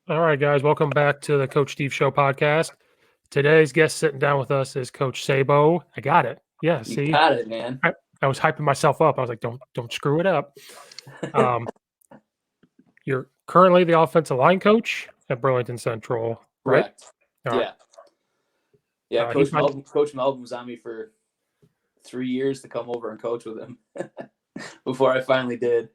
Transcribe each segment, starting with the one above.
All right, guys, welcome back to the Coach Steve Show podcast. Today's guest sitting down with us is Coach Sabo. I got it. Yeah, You see, got it, man. I was hyping myself up. I was like, don't screw it up. Um, you're currently the offensive line coach at Burlington Central, right? Correct. All right. Yeah. Yeah. He's my Coach Melvin was on me for 3 years to come over and coach with him before I finally did.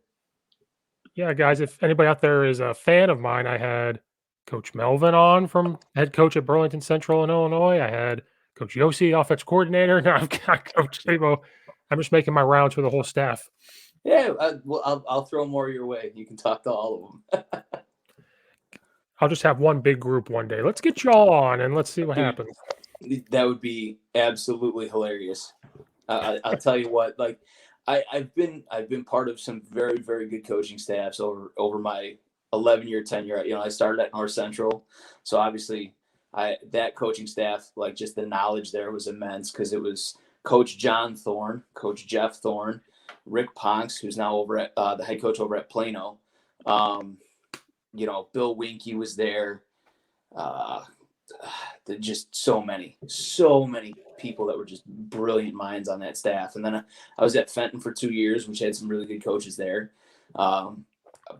yeah, guys. If anybody out there is a fan of mine, I had Coach Melvin on from head coach at Burlington Central in Illinois. I had Coach Yossi, offense coordinator. Now I've got Coach Sabo. I'm just making my rounds for the whole staff. Yeah. I'll throw more your way. You can talk to all of them. I'll just have one big group one day. Let's get y'all on and let's see what Dude, happens. that would be absolutely hilarious. I'll tell you what, like I've been part of some very, very good coaching staffs over my 11-year tenure. I started at North Central. So obviously that coaching staff, like just the knowledge there was immense because it was Coach John Thorne, Coach Jeff Thorne, Rick Ponks, who's now over at the head coach over at Plano. Bill Winkie was there. Just so many people that were just brilliant minds on that staff. And then I was at Fenton for 2 years, which had some really good coaches there.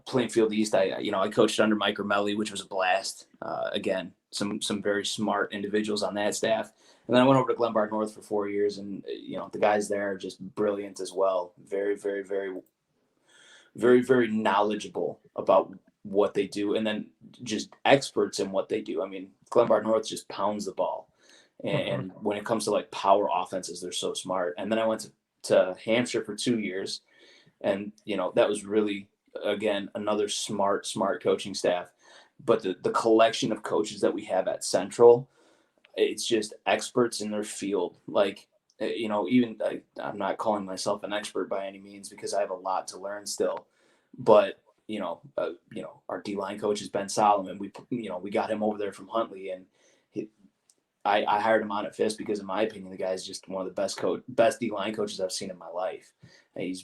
Plainfield East, I coached under Mike Romelli, which was a blast. Again, some very smart individuals on that staff. And then I went over to Glenbard North for 4 years, and the guys there are just brilliant as well. Very, very, very, very, very knowledgeable about what they do, and then just experts in what they do. I mean, Glenbard North just pounds the ball. And when it comes to like power offenses, they're so smart. And then I went to Hampshire for 2 years. And, that was really, again, another smart coaching staff. But the collection of coaches that we have at Central, it's just experts in their field. Like, even I'm not calling myself an expert by any means because I have a lot to learn still. But our D-line coach is Ben Solomon. We got him over there from Huntley, and I hired him on at Fisk because, in my opinion, the guy is just one of the best D-line coaches I've seen in my life. And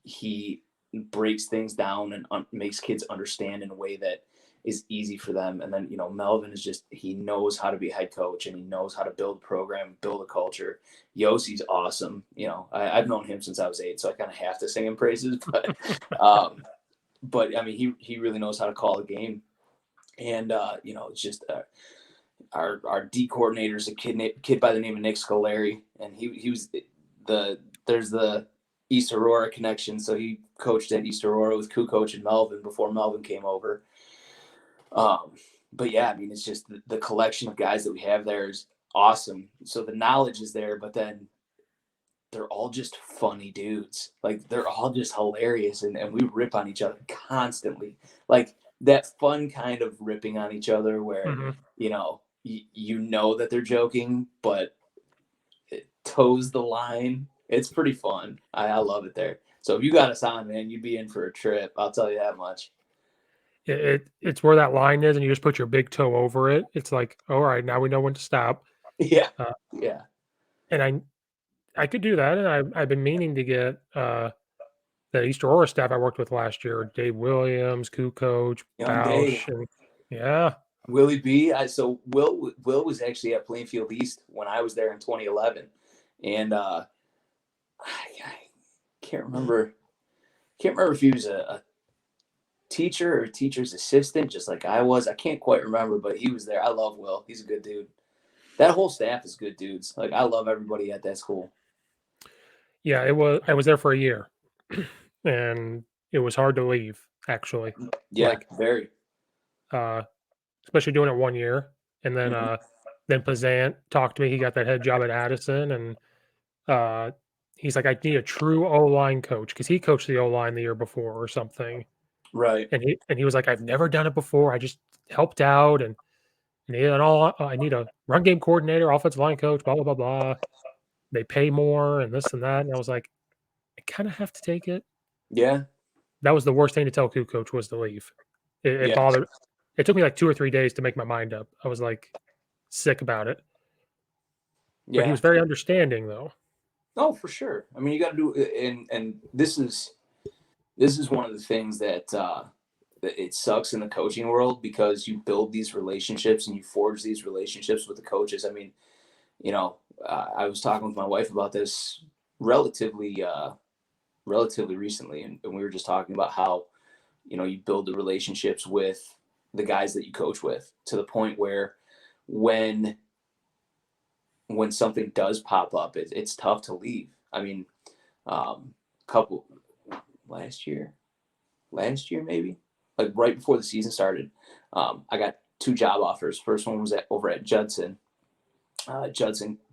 he breaks things down and makes kids understand in a way that is easy for them. And then, Melvin is he knows how to be a head coach, and he knows how to build a program, build a culture. Yossi's awesome. I've known him since I was 8, so I kind of have to sing him praises, but I mean, he really knows how to call a game. And, it's just our D coordinator is a kid by the name of Nick Scolari. And he was there's the East Aurora connection. So he coached at East Aurora with Coach and Melvin before Melvin came over. But yeah, I mean, it's just the collection of guys that we have there is awesome. So the knowledge is there, but then they're all just funny dudes. Like, they're all just hilarious, and we rip on each other constantly. Like, that fun kind of ripping on each other where, that they're joking, but it toes the line. It's pretty fun. I love it there. So if you got us on, man, you'd be in for a trip. I'll tell you that much. It's where that line is, and you just put your big toe over it. It's like, all right, now we know when to stop. Yeah. Yeah. And I could do that, and I've been meaning to get the East Aurora staff I worked with last year, Dave Williams, Coach, Bausch, and yeah. Willie B. So Will was actually at Plainfield East when I was there in 2011, and I can't remember if he was a teacher or a teacher's assistant, just like I was. I can't quite remember, but he was there. I love Will. He's a good dude. That whole staff is good dudes. Like, I love everybody at that school. Yeah, I was there for a year, and it was hard to leave, actually. Yeah, very. Especially doing it 1 year, and then then Pazant talked to me. He got that head job at Addison, and he's like, I need a true O-line coach because he coached the O-line the year before or something. Right. And he was like, I've never done it before. I just helped out, and I need a run game coordinator, offensive line coach, blah blah blah blah. They pay more and this and that, and I was like, I kind of have to take it. Yeah. That was the worst thing to tell Coach was to leave. It bothered. It took me like 2 or 3 days to make my mind up. I was like sick about it. Yeah. But he was very understanding, though. Oh, for sure. I mean, you got to do, and this is one of the things that it sucks in the coaching world because you build these relationships and you forge these relationships with the coaches. I mean, I was talking with my wife about this relatively recently, and we were just talking about how you build the relationships with the guys that you coach with to the point where when something does pop up, it's tough to leave. I mean, couple last year maybe, like right before the season started, I got 2 job offers. First one was over at Judson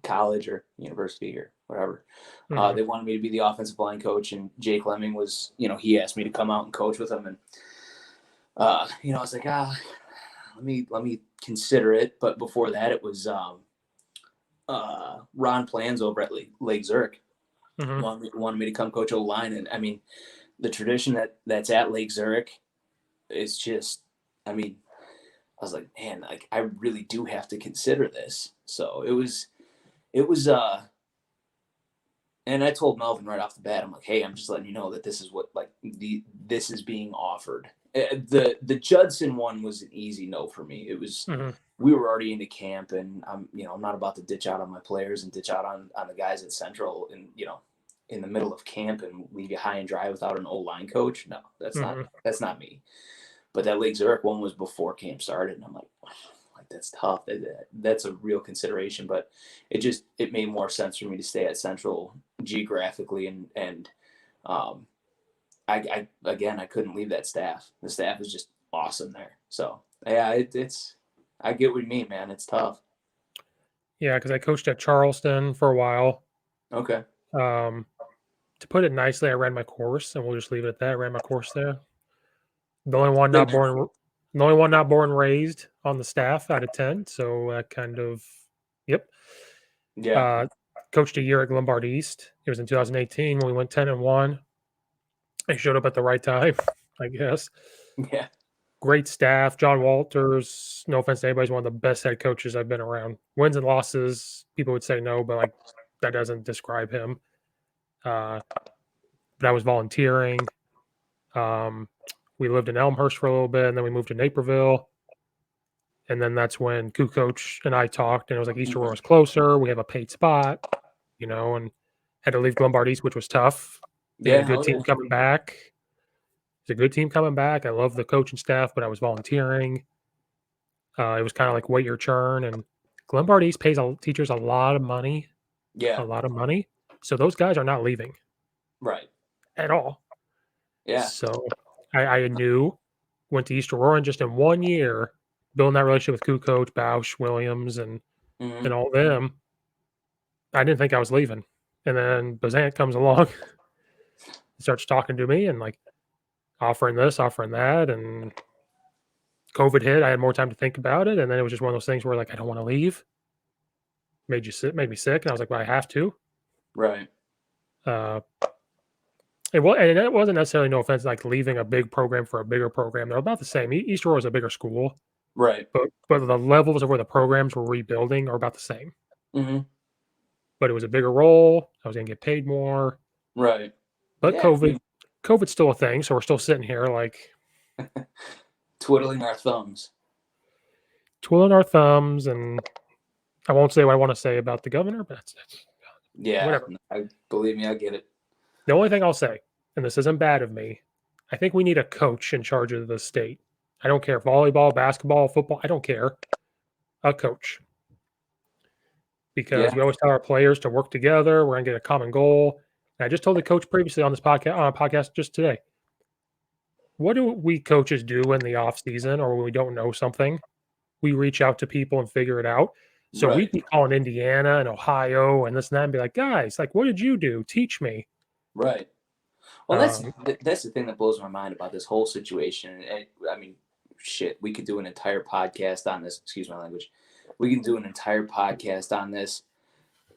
College or University or whatever. They wanted me to be the offensive line coach, and Jake Lemming was, he asked me to come out and coach with him, and I was like, let me consider it. But before that, it was Ron Plans over at Lake Zurich. Wanted me to come coach O-line, and I mean, the tradition that's at Lake Zurich is just, I mean, I was like, man, like I really do have to consider this. So it was, and I told Melvin right off the bat, I'm like, hey, I'm just letting you know that this is what this is being offered. The Judson one was an easy no for me. It was, we were already into camp, and I'm not about to ditch out on my players and ditch out on the guys at Central, and in the middle of camp and leave you high and dry without an O-line coach. No, that's not me. But that Lake Zurich one was before camp started, and I'm like that's tough. That's a real consideration, but it made more sense for me to stay at Central geographically, and I couldn't leave that staff. The staff is just awesome there. So yeah, I get what you mean, man. It's tough. Yeah, because I coached at Charleston for a while. Okay. To put it nicely, I ran my course, and we'll just leave it at that. I ran my course there. The only one not born and raised on the staff out of 10. So kind of, yep. Yeah. Coached a year at Lombard East. It was in 2018 when we went 10-1. I showed up at the right time, I guess. Yeah. Great staff. John Walters, no offense to anybody, is one of the best head coaches I've been around. Wins and losses, people would say no, but that doesn't describe him. But I was volunteering. We lived in Elmhurst for a little bit, and then we moved to Naperville. And then that's when Coach and I talked, and it was like East Aurora was closer. We have a paid spot, and had to leave Lombard East, which was tough. They had a good team coming back. It's a good team coming back. I love the coaching staff, but I was volunteering. It was kind of like wait your turn, and Lombard East pays teachers a lot of money. Yeah. A lot of money. So those guys are not leaving. Right. At all. Yeah. So I went to East Aurora, and just in 1 year, building that relationship with Coach, Bausch, Williams, and all them, I didn't think I was leaving. And then Bazant comes along, starts talking to me and offering this, offering that, and COVID hit. I had more time to think about it, and then it was just one of those things where I don't want to leave. Made me sick, and I was like, well, I have to. Right. It wasn't necessarily, no offense, like leaving a big program for a bigger program. They're about the same. East Aurora is a bigger school, right? But the levels of where the programs were rebuilding are about the same. But it was a bigger role. I was going to get paid more, right? But yeah, COVID's still a thing, so we're still sitting here twiddling our thumbs. And I won't say what I want to say about the governor, but that's yeah, whatever. Believe me, I get it. The only thing I'll say, and this isn't bad of me, I think we need a coach in charge of the state. I don't care, volleyball, basketball, football, I don't care. A coach. Because we always tell our players to work together. We're going to get a common goal. And I just told the coach previously on a podcast just today. What do we coaches do in the off season, or when we don't know something? We reach out to people and figure it out. So we'd be calling Indiana and Ohio and this and that and be like, guys, what did you do? Teach me. Right. Well, that's the thing that blows my mind about this whole situation. I mean, shit, we could do an entire podcast on this. Excuse my language. We can do an entire podcast on this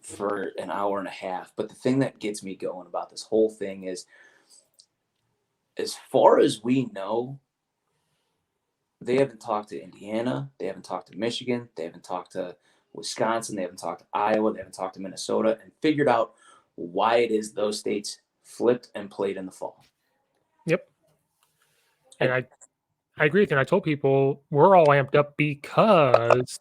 for an hour and a half. But the thing that gets me going about this whole thing is, as far as we know, they haven't talked to Indiana. They haven't talked to Michigan. They haven't talked to Wisconsin. They haven't talked to Iowa. They haven't talked to Minnesota and figured out why it is those states flipped and played in the fall. Yep. And I agree with you. And I told people we're all amped up because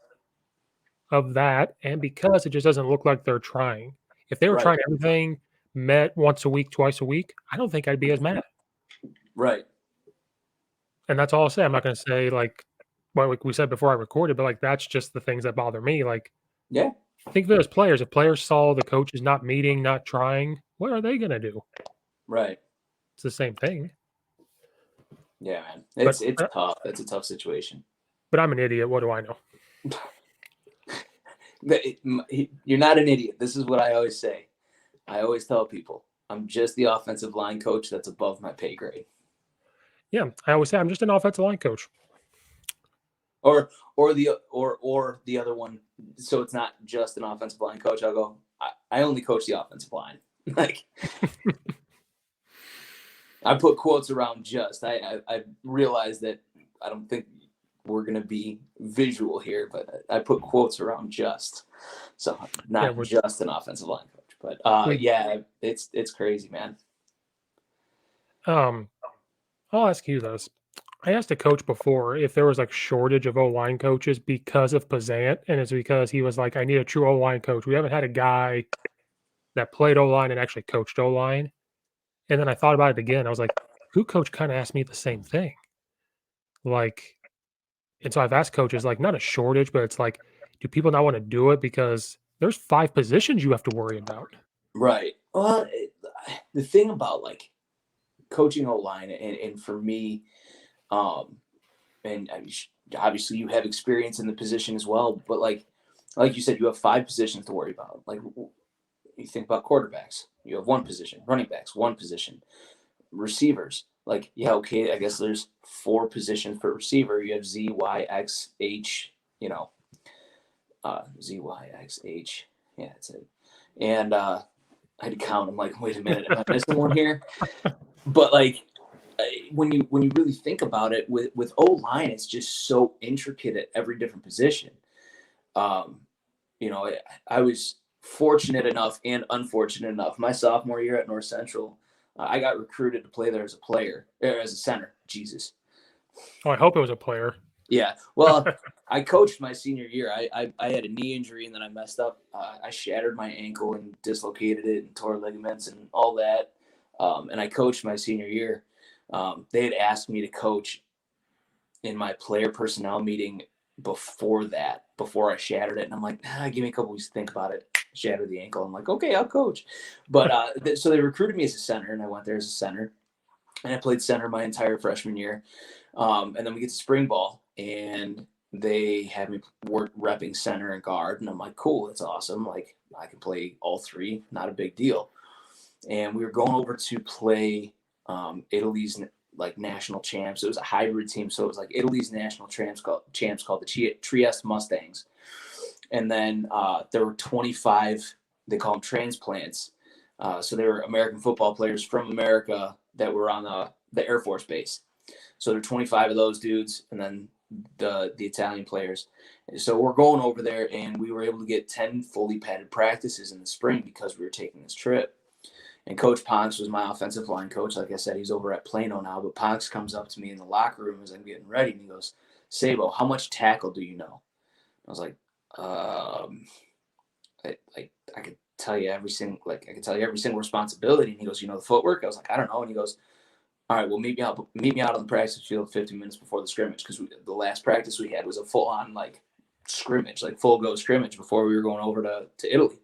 of that and because it just doesn't look like they're trying. If they were Right. trying everything, met once a week, twice a week, I don't think I'd be as mad. Right. And that's all I'll say. I'm not gonna say, like, well, like we said before I recorded, but, like, that's just the things that bother me. Like, Yeah. think of it as players. If players saw the coaches not meeting, not trying, what are they gonna do? Right. It's the same thing. Yeah, man. But It's tough. That's a tough situation. but I'm an idiot. What do I know? You're not an idiot. This is what I always say. I always tell people I'm just the offensive line coach that's above my pay grade. Yeah, I always say I'm just an offensive line coach. Or the other one. So it's not just an offensive line coach. I'll go, I only coach the offensive line. Like, I put quotes around just. I realize that I don't think we're going to be visual here, but I put quotes around just. So Yeah, not just an offensive line coach, but we yeah, it's crazy, man. um I'll ask you this. I asked a coach before if there was like shortage of O-line coaches because of Pazant, and it's because he was like, I need a true O-line coach. We haven't had a guy that played O-line and actually coached O-line. And then I thought about it again. I was like, who coach kind of asked me the same thing? Like, and so I've asked coaches, like, not a shortage, but it's like, do people not want to do it because there's 5 positions you have to worry about? Right. Well, the thing about like coaching O line, and for me, um, and obviously you have experience in the position as well, but like you said, you have 5 positions to worry about. Like, you think about quarterbacks, you have one position, running backs, one position, receivers. Like, yeah, okay, I guess there's 4 positions per receiver. You have Z, Y, X, H, Z, Y, X, H. Yeah, that's it. And I had to count. I'm like, wait a minute, am I missing one here? But like, when you really think about it, with O line, it's just so intricate at every different position. Um, I was fortunate enough and unfortunate enough. My sophomore year at North Central, I got recruited to play there as a player, as a center. Jesus. Oh, I hope it was a player. Yeah. Well, I coached my senior year. I had a knee injury and then I messed up. I shattered my ankle and dislocated it and tore ligaments and all that. And I coached my senior year. They had asked me to coach in my player personnel meeting before I shattered it. And I'm like, give me a couple weeks to think about it. Shattered the ankle. I'm like, okay, I'll coach. But so they recruited me as a center, and I went there as a center. And I played center my entire freshman year. And then we get to spring ball, and they had me work repping center and guard. And I'm like, cool, that's awesome. Like, I can play all 3, not a big deal. And we were going over to play Italy's like national champs. It was a hybrid team, so it was like Italy's national champs called the Trieste Mustangs. And then there were 25. They call them transplants. So they were American football players from America that were on the Air Force base. So there are 25 of those dudes, and then the Italian players. So we're going over there, and we were able to get 10 fully padded practices in the spring because we were taking this trip. And Coach Ponks was my offensive line coach. Like I said, he's over at Plano now. But Ponks comes up to me in the locker room as I'm getting ready, and he goes, Sabo, how much tackle do you know? I was like, I could tell you every single responsibility. And he goes, the footwork? I was like, I don't know. And he goes, all right, well, meet me out on the practice field 15 minutes before the scrimmage, because the last practice we had was a full-on like scrimmage, like full go scrimmage before we were going over to Italy.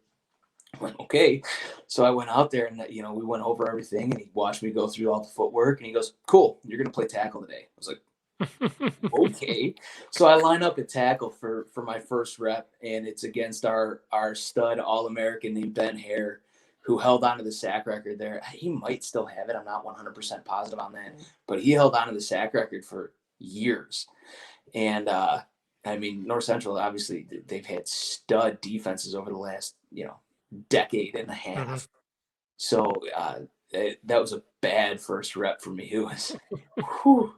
I went, okay. So I went out there and, we went over everything, and he watched me go through all the footwork, and he goes, cool, you're going to play tackle today. I was like, okay. So I line up at tackle for my first rep, and it's against our stud All-American named Ben Hare, who held on to the sack record there. He might still have it. I'm not 100% positive on that, but he held on to the sack record for years. And, North Central, obviously, they've had stud defenses over the last, decade and a half. Mm-hmm. So that was a bad first rep for me. It was, whew.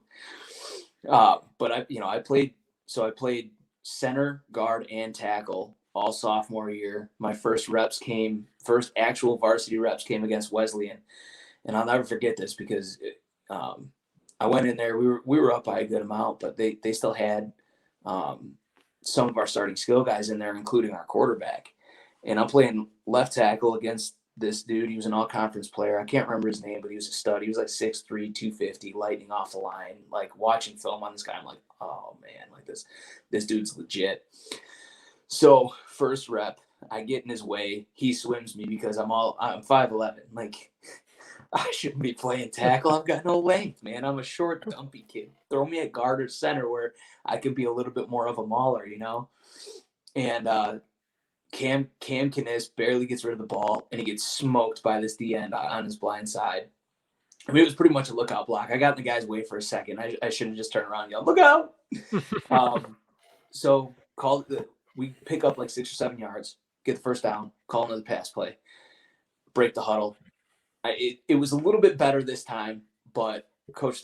But I played center, guard, and tackle all sophomore year. My first actual varsity reps came against Wesleyan. And I'll never forget this because I went in there. We were up by a good amount, but they still had some of our starting skill guys in there, including our quarterback. And I'm playing left tackle against this dude. He was an all-conference player. I can't remember his name, but he was a stud. He was like 6'3", 250, lightning off the line. Like watching film on this guy, I'm like, oh man, like this dude's legit. So first rep, I get in his way. He swims me because I'm 5'11". Like I shouldn't be playing tackle. I've got no length, man. I'm a short, dumpy kid. Throw me at guard or center where I could be a little bit more of a mauler, you know? And Cam Kniss barely gets rid of the ball, and he gets smoked by this D end on his blind side. I mean, it was pretty much a lookout block. I got in the guy's way for a second. I should have just turned around and yelled, "Look out!" So we pick up like 6 or 7 yards, get the first down, call another pass play, break the huddle. It was a little bit better this time, but Coach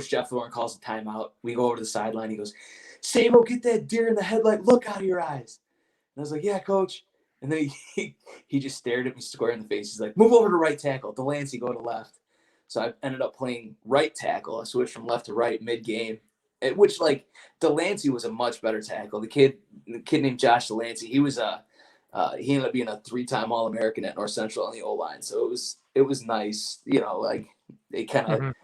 Jeff Thorne calls a timeout. We go over to the sideline. He goes, "Sabo, get that deer in the headlight look out of your eyes." And I was like, "Yeah, coach." And then he just stared at me square in the face. He's like, "Move over to right tackle. Delancey, go to left." So I ended up playing right tackle. I switched from left to right mid-game, which, like, Delancey was a much better tackle. The kid named Josh Delancey, he ended up being a 3-time All-American at North Central on the O-line. So it was nice, you know, like it kind of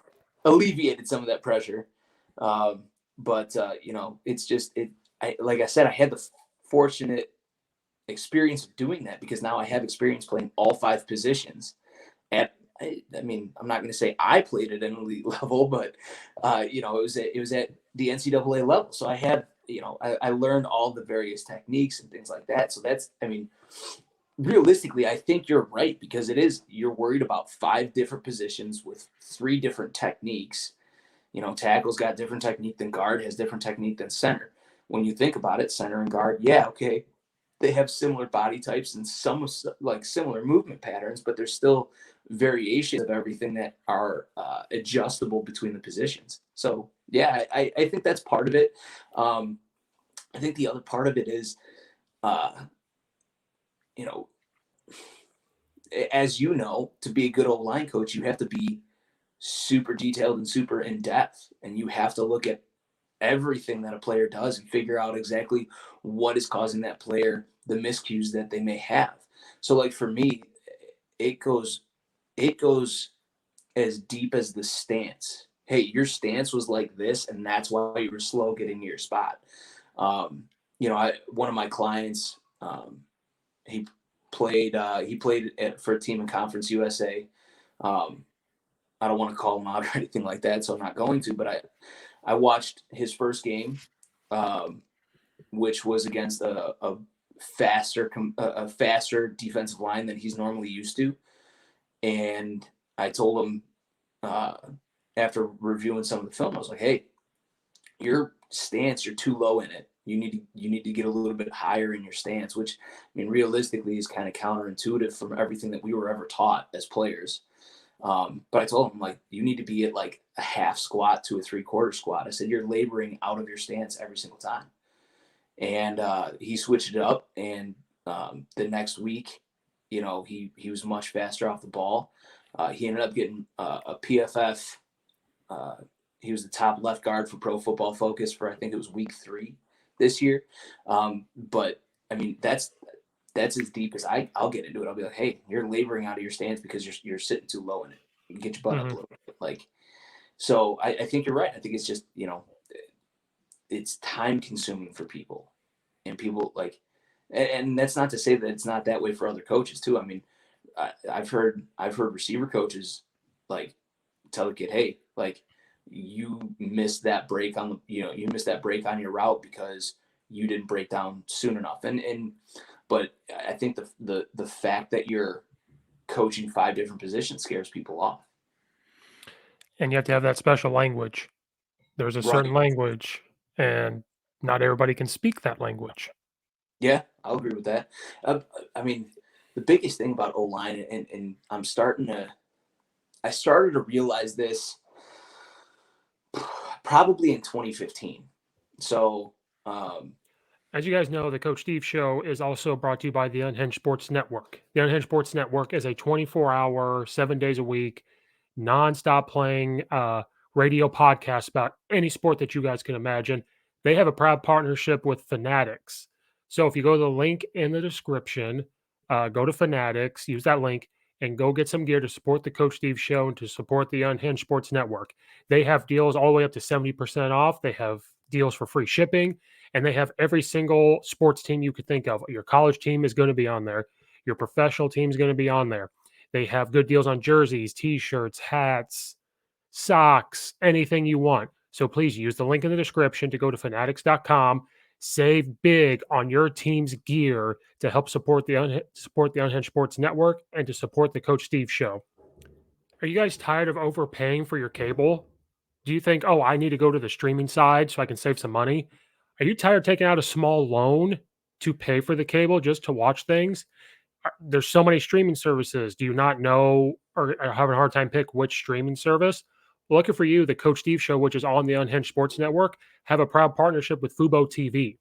alleviated some of that pressure. But you know, it's just like I said, I had the fortunate experience of doing that because now I have experience playing all 5 positions. And I mean, I'm not going to say I played at an elite level, but you know, it was at the NCAA level. So I had, you know, I learned all the various techniques and things like that. So that's, I mean, realistically, I think you're right because you're worried about 5 different positions with 3 different techniques. You know, tackle's got different technique than guard, has different technique than center. When you think about it, center and guard, yeah, okay, they have similar body types and some like similar movement patterns, but there's still variations of everything that are adjustable between the positions. So yeah, I think that's part of it. I think the other part of it is, you know, as you know, to be a good old line coach, you have to be super detailed and super in depth, and you have to look at everything that a player does and figure out exactly what is causing that player the miscues that they may have. So like for me, it goes as deep as the stance. Hey, your stance was like this, and that's why you were slow getting to your spot. You know, one of my clients, he played for a team in Conference USA. I don't want to call him out or anything like that, so I'm not going to. But I watched his first game, which was against a faster defensive line than he's normally used to, and I told him after reviewing some of the film, I was like, "Hey, your stance, you're too low in it. You need to get a little bit higher in your stance," which, I mean, realistically is kind of counterintuitive from everything that we were ever taught as players. But I told him, like, you need to be at like a half squat to a 3/4 squat. I said, you're laboring out of your stance every single time. And he switched it up. And the next week, you know, he was much faster off the ball. He ended up getting a PFF. He was the top left guard for Pro Football Focus for, I think it was week 3 this year. But I mean, that's as deep as I'll get into it. I'll be like, hey, you're laboring out of your stance because you're sitting too low in it. You get your butt up a little bit. Like, so I think you're right. I think it's just, you know, it's time consuming for people, and people like, and that's not to say that it's not that way for other coaches too. I mean, I've heard receiver coaches like tell the kid, hey, like, you missed that break on your route because you didn't break down soon enough. But I think the fact that you're coaching 5 different positions scares people off. And you have to have that special language. There's a certain Right. language, and not everybody can speak that language. Yeah, I'll agree with that. I mean, the biggest thing about O-line, and I started to realize this probably in 2015. So, as you guys know, the Coach Steve Show is also brought to you by the Unhinged Sports Network. The Unhinged Sports Network is a 24-hour, 7 days a week, nonstop playing. radio podcasts about any sport that you guys can imagine. They have a proud partnership with Fanatics. So if you go to the link in the description, go to Fanatics, use that link, and go get some gear to support the Coach Steve Show and to support the Unhinged Sports Network. They have deals all the way up to 70% off. They have deals for free shipping, and they have every single sports team you could think of. Your college team is going to be on there. Your professional team is going to be on there. They have good deals on jerseys, T-shirts, hats, socks, anything you want. So please use the link in the description to go to fanatics.com. Save big on your team's gear to help support the Unhinged Sports Network and to support the Coach Steve Show. Are you guys tired of overpaying for your cable? Do you think, oh, I need to go to the streaming side so I can save some money? Are you tired of taking out a small loan to pay for the cable just to watch things? There's so many streaming services. Do you not know or are having a hard time pick which streaming service? Well, lucky for you, the Coach Steve Show, which is on the Unhinged Sports Network, have a proud partnership with Fubo TV.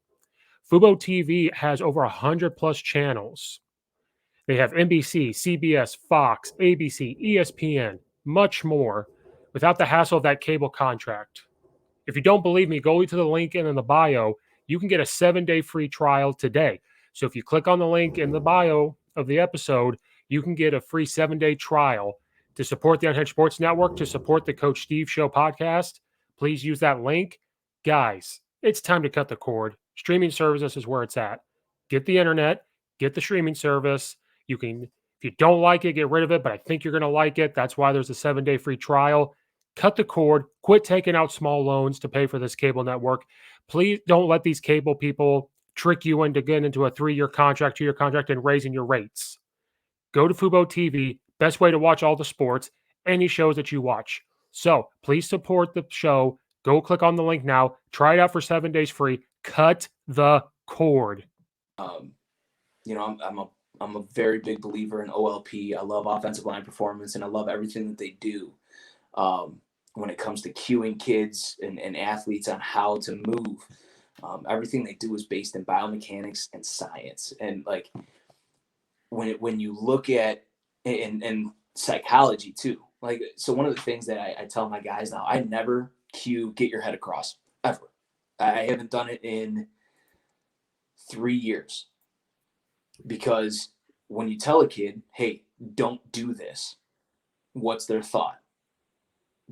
Fubo TV has over 100 plus channels. They have NBC, CBS, Fox, ABC, ESPN, much more without the hassle of that cable contract. If you don't believe me, go to the link in the bio. You can get a 7-day free trial today. So if you click on the link in the bio of the episode, you can get a free 7-day trial to support the Unhinged Sports Network, to support the Coach Steve Show podcast. Please use that link. Guys, it's time to cut the cord. Streaming services is where it's at. Get the internet, get the streaming service. You can, if you don't like it, get rid of it, but I think you're going to like it. That's why there's a 7-day free trial. Cut the cord. Quit taking out small loans to pay for this cable network. Please don't let these cable people trick you into getting into a 3-year contract, 2-year contract, and raising your rates. Go to Fubo TV. Best way to watch all the sports, any shows that you watch. So please support the show. Go click on the link now. Try it out for 7 days free. Cut the cord. I'm a very big believer in OLP. I love offensive line performance, and I love everything that they do. When it comes to cueing kids and athletes on how to move, everything they do is based in biomechanics and science. And like when you look at and psychology too, like, so one of the things that I tell my guys now, I never cue get your head across ever. I haven't done it in 3 years, because when you tell a kid, hey, don't do this, what's their thought?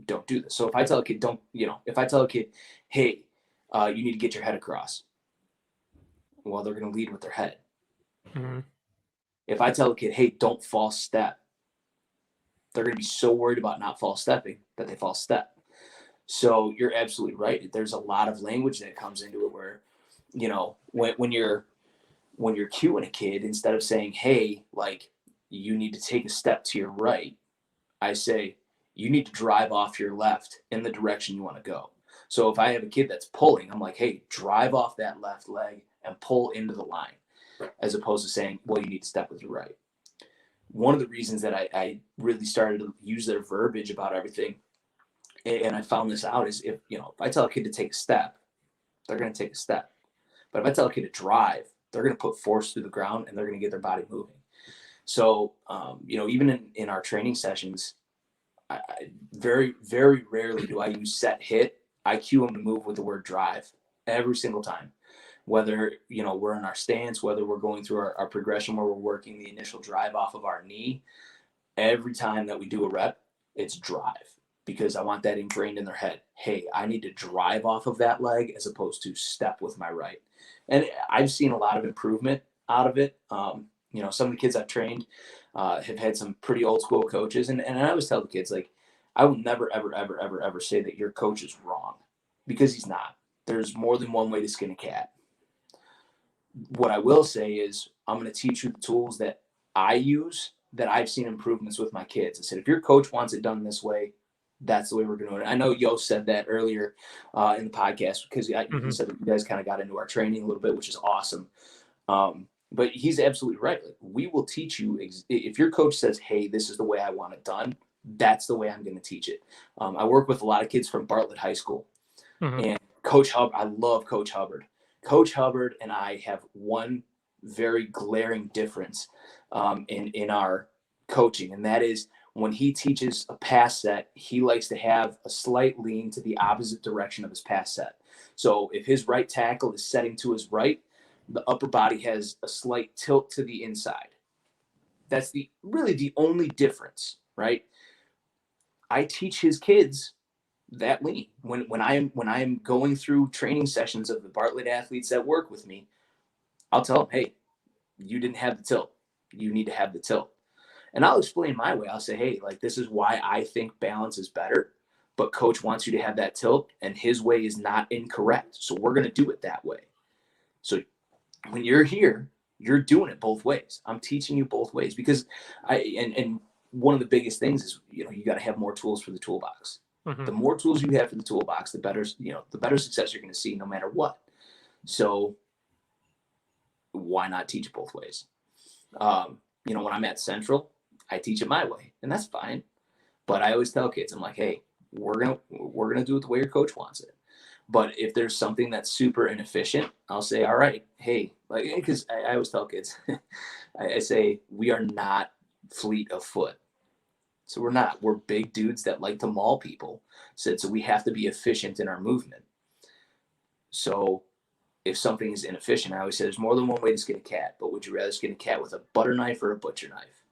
Don't do this. So if I tell a kid, if I tell a kid, hey, you need to get your head across, well, they're going to lead with their head. Mm-hmm. If I tell a kid, hey, don't false step, they're going to be so worried about not false stepping that they false step. So you're absolutely right. There's a lot of language that comes into it where, when you're cueing a kid, instead of saying, hey, like, you need to take a step to your right, I say, you need to drive off your left in the direction you want to go. So if I have a kid that's pulling, I'm like, hey, drive off that left leg and pull into the line, as opposed to saying, well, you need to step with your right. One of the reasons that I really started to use their verbiage about everything, and I found this out, is if I tell a kid to take a step, they're going to take a step. But if I tell a kid to drive, they're going to put force through the ground and they're going to get their body moving. So, even in our training sessions, I very, very rarely do I use set hit. I cue them to move with the word drive every single time. Whether, we're in our stance, whether we're going through our progression where we're working the initial drive off of our knee, every time that we do a rep, it's drive, because I want that ingrained in their head. Hey, I need to drive off of that leg as opposed to step with my right. And I've seen a lot of improvement out of it. Some of the kids I've trained have had some pretty old school coaches. And I always tell the kids, like, I will never, ever, ever, ever, ever say that your coach is wrong, because he's not. There's more than one way to skin a cat. What I will say is I'm going to teach you the tools that I use that I've seen improvements with my kids. I said, if your coach wants it done this way, that's the way we're going to do it. I know Yo said that earlier in the podcast, because he said that you guys kind of got into our training a little bit, which is awesome. But he's absolutely right. Like, we will teach you if your coach says, hey, this is the way I want it done, that's the way I'm going to teach it. I work with a lot of kids from Bartlett High School, and Coach Hubbard, I love Coach Hubbard. Coach Hubbard and I have one very glaring difference in our coaching, and that is when he teaches a pass set, he likes to have a slight lean to the opposite direction of his pass set. So if his right tackle is setting to his right, the upper body has a slight tilt to the inside. That's really the only difference, right? I teach his kids that lean. When I am going through training sessions of the Bartlett athletes that work with me, I'll tell them, hey, you didn't have the tilt. You need to have the tilt. And I'll explain my way. I'll say, hey, like, this is why I think balance is better, but coach wants you to have that tilt, and his way is not incorrect. So we're going to do it that way. So when you're here, you're doing it both ways. I'm teaching you both ways because and one of the biggest things is, you got to have more tools for the toolbox. Mm-hmm. The more tools you have for the toolbox, the better success you're going to see no matter what. So why not teach both ways? When I'm at Central, I teach it my way, and that's fine. But I always tell kids, I'm like, hey, we're gonna do it the way your coach wants it. But if there's something that's super inefficient, I'll say, all right, hey, like, because I always tell kids, I say, we are not fleet of foot. So we're not. We're big dudes that like to maul people. So we have to be efficient in our movement. So if something is inefficient, I always say there's more than one way to skin a cat, but would you rather skin a cat with a butter knife or a butcher knife?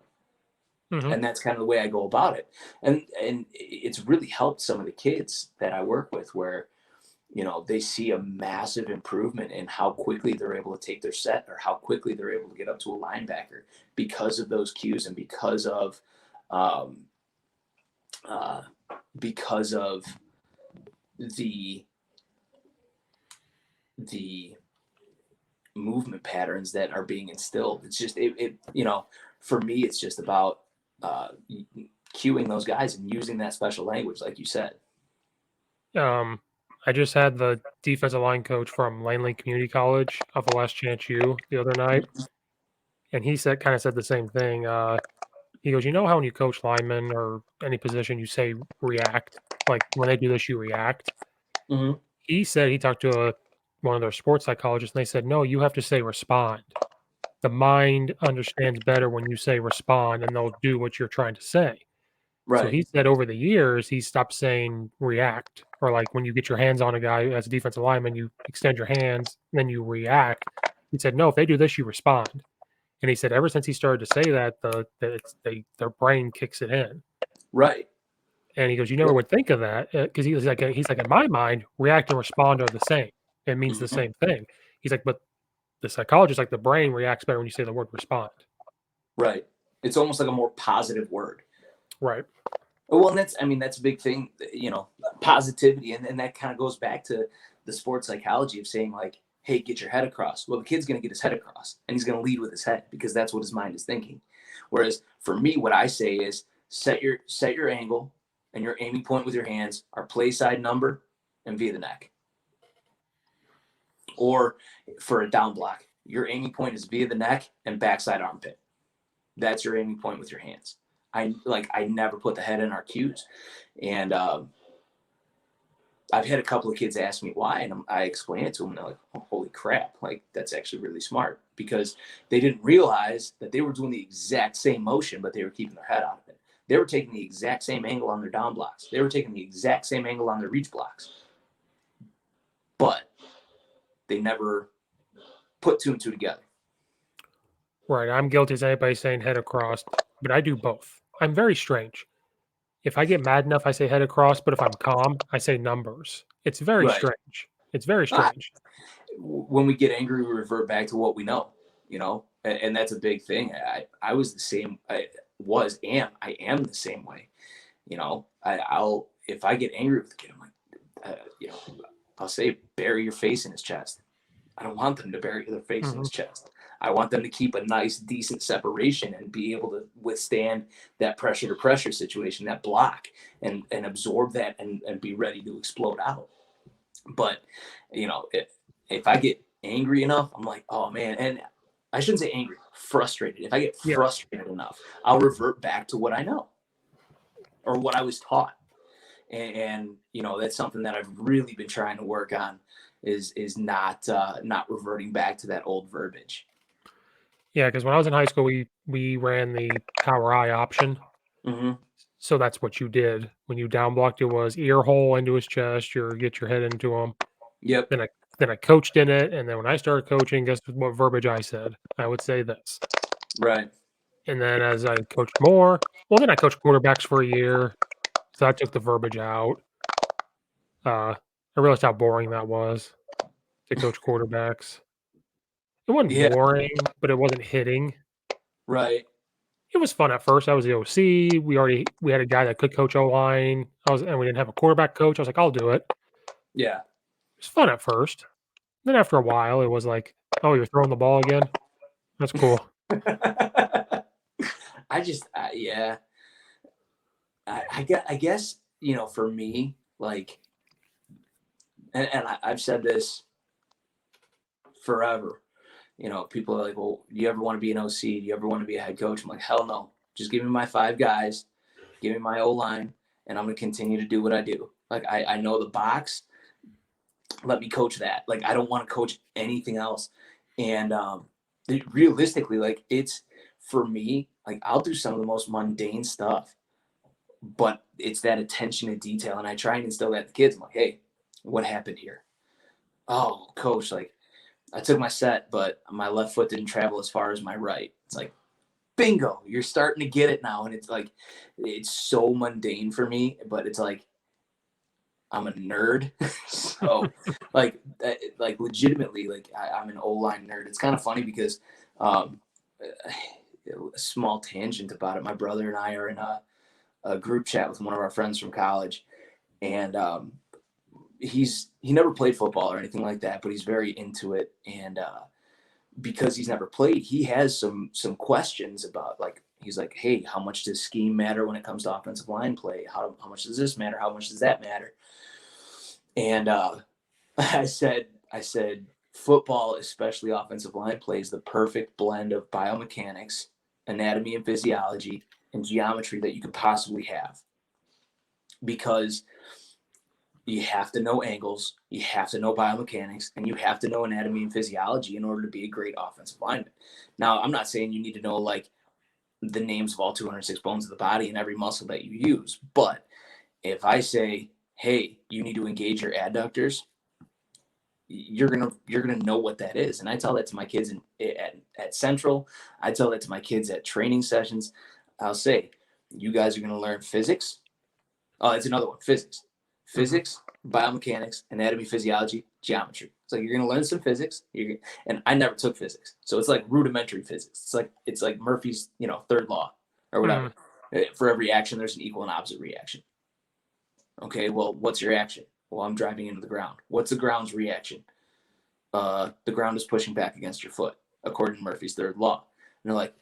Mm-hmm. And that's kind of the way I go about it. And it's really helped some of the kids that I work with where, they see a massive improvement in how quickly they're able to take their set or how quickly they're able to get up to a linebacker because of those cues and because of the movement patterns that are being instilled. It's just, for me, it's just about cueing those guys and using that special language, like you said. I just had the defensive line coach from Langley Community College of the Last Chance U the other night, and he kind of said the same thing. He goes, how when you coach linemen or any position, you say react. Like when they do this, you react. Mm-hmm. He said he talked to one of their sports psychologists, and they said, no, you have to say respond. The mind understands better when you say respond, and they'll do what you're trying to say. So Right. he said over the years, he stopped saying react, or like when you get your hands on a guy as a defensive lineman, you extend your hands, then you react. He said, no, if they do this, you respond. And he said, ever since he started to say that, their brain kicks it in. Right. And he goes, you never would think of that because he's like, in my mind, react and respond are the same. It means the same thing. He's like, but the psychologist, like the brain reacts better when you say the word respond. Right. It's almost like a more positive word. Right. Well, and that's a big thing, positivity. And that kind of goes back to the sports psychology of saying like, hey, get your head across. Well, the kid's going to get his head across and he's going to lead with his head because that's what his mind is thinking. Whereas for me, what I say is set your angle and your aiming point with your hands are play side number and via the neck. Or for a down block, your aiming point is via the neck and backside armpit. That's your aiming point with your hands. I never put the head in our cues. And I've had a couple of kids ask me why, and I explain it to them, and they're like, oh, holy crap, like that's actually really smart because they didn't realize that they were doing the exact same motion, but they were keeping their head out of it. They were taking the exact same angle on their down blocks. They were taking the exact same angle on their reach blocks. But they never put two and two together. Right. I'm guilty as anybody saying head across, but I do both. I'm very strange. If I get mad enough, I say head across, but if I'm calm, I say numbers. It's very strange. It's very strange. When we get angry, we revert back to what we know, and that's a big thing. I was the same. I am the same way. I'll if I get angry with the kid, I'm like, I'll say bury your face in his chest. I don't want them to bury their face in his chest. I want them to keep a nice, decent separation and be able to withstand that pressure to pressure situation, that block, and absorb that and be ready to explode out. But, if I get angry enough, I'm like, oh man, and I shouldn't say angry, frustrated. If I get frustrated enough, I'll revert back to what I know or what I was taught. And that's something that I've really been trying to work on is not reverting back to that old verbiage. Yeah, because when I was in high school, we ran the power I option. Mm-hmm. So that's what you did when you down blocked. It was ear hole into his chest, or get your head into him. Yep. Then I coached in it, and then when I started coaching, guess what verbiage I said? I would say this. Right. And then as I coached more, well, then I coached quarterbacks for a year, so I took the verbiage out. I realized how boring that was to coach quarterbacks. It wasn't Yeah. boring, but it wasn't hitting. Right. It was fun at first. I was the OC. We had a guy that could coach O-line. And we didn't have a quarterback coach. I was like, I'll do it. It Yeah. was fun at first. Then after a while, it was like, oh, you're throwing the ball again? That's cool. Yeah. I guess, for me, like, and I've said this forever. People are like, well, do you ever want to be an OC? Do you ever want to be a head coach? I'm like, hell no. Just give me my 5 guys, give me my O-line, and I'm going to continue to do what I do. Like, I know the box. Let me coach that. Like, I don't want to coach anything else. And realistically, like, it's, for me, like, I'll do some of the most mundane stuff, but it's that attention to detail. And I try and instill that in the kids. I'm like, hey, what happened here? Oh, coach, like, I took my set, but my left foot didn't travel as far as my right. It's like, bingo, you're starting to get it now. And it's like, it's so mundane for me, but it's like, I'm a nerd. So like legitimately, like I'm an O-line nerd. It's kind of funny because a small tangent about it. My brother and I are in a group chat with one of our friends from college, and he never played football or anything like that, but he's very into it. And because he's never played, he has some questions about, like, he's like, hey, how much does scheme matter when it comes to offensive line play? How much does this matter? How much does that matter? And I said, football, especially offensive line play, is the perfect blend of biomechanics, anatomy and physiology, and geometry that you could possibly have. Because you have to know angles, you have to know biomechanics, and you have to know anatomy and physiology in order to be a great offensive lineman. Now, I'm not saying you need to know, like, the names of all 206 bones of the body and every muscle that you use, but if I say, hey, you need to engage your adductors, you're gonna know what that is. And I tell that to my kids at Central. I tell that to my kids at training sessions. I'll say, you guys are gonna learn physics. Oh, it's another one: physics, biomechanics, anatomy, physiology, geometry. So you're gonna learn some physics. And I never took physics, so it's like rudimentary physics. It's like Murphy's third law or whatever. For every action, there's an equal and opposite reaction. Okay, well, what's your action? Well, I'm driving into the ground. What's the ground's reaction? The ground is pushing back against your foot, according to Murphy's third law. And they're like,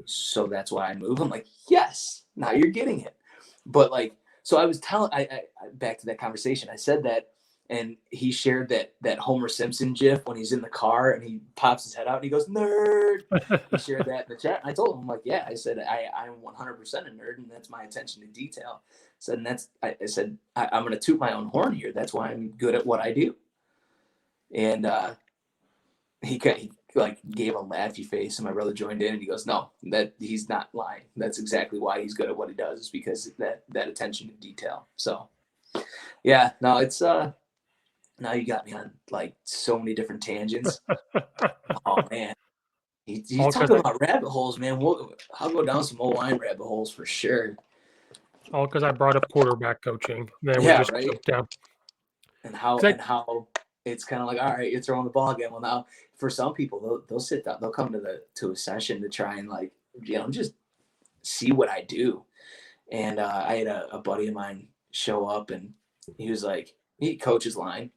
so that's why I move? I'm like, yes, now you're getting it. But like, so I was telling, I back to that conversation, I said that, and he shared that Homer Simpson gif when he's in the car and he pops his head out and he goes, nerd. He shared that in the chat. And I told him, I'm like, yeah, I said, I'm 100% a nerd, and that's my attention to detail. So, and I said, I'm going to toot my own horn here. That's why I'm good at what I do. And he like gave a laughy face, and my brother joined in, and he goes, no, that he's not lying. That's exactly why he's good at what he does, is because that attention to detail. So yeah, no, it's now you got me on like so many different tangents. Oh man, you talk about rabbit holes, man. I'll go down some O-line rabbit holes for sure. All because I brought up quarterback coaching. Then we just right. jumped down. And how it's kind of like, all right, you're throwing the ball again. Well, now for some people, they'll sit down, they'll come to a session to try and, like, just see what I do. And I had a buddy of mine show up, and he was like, he coaches line,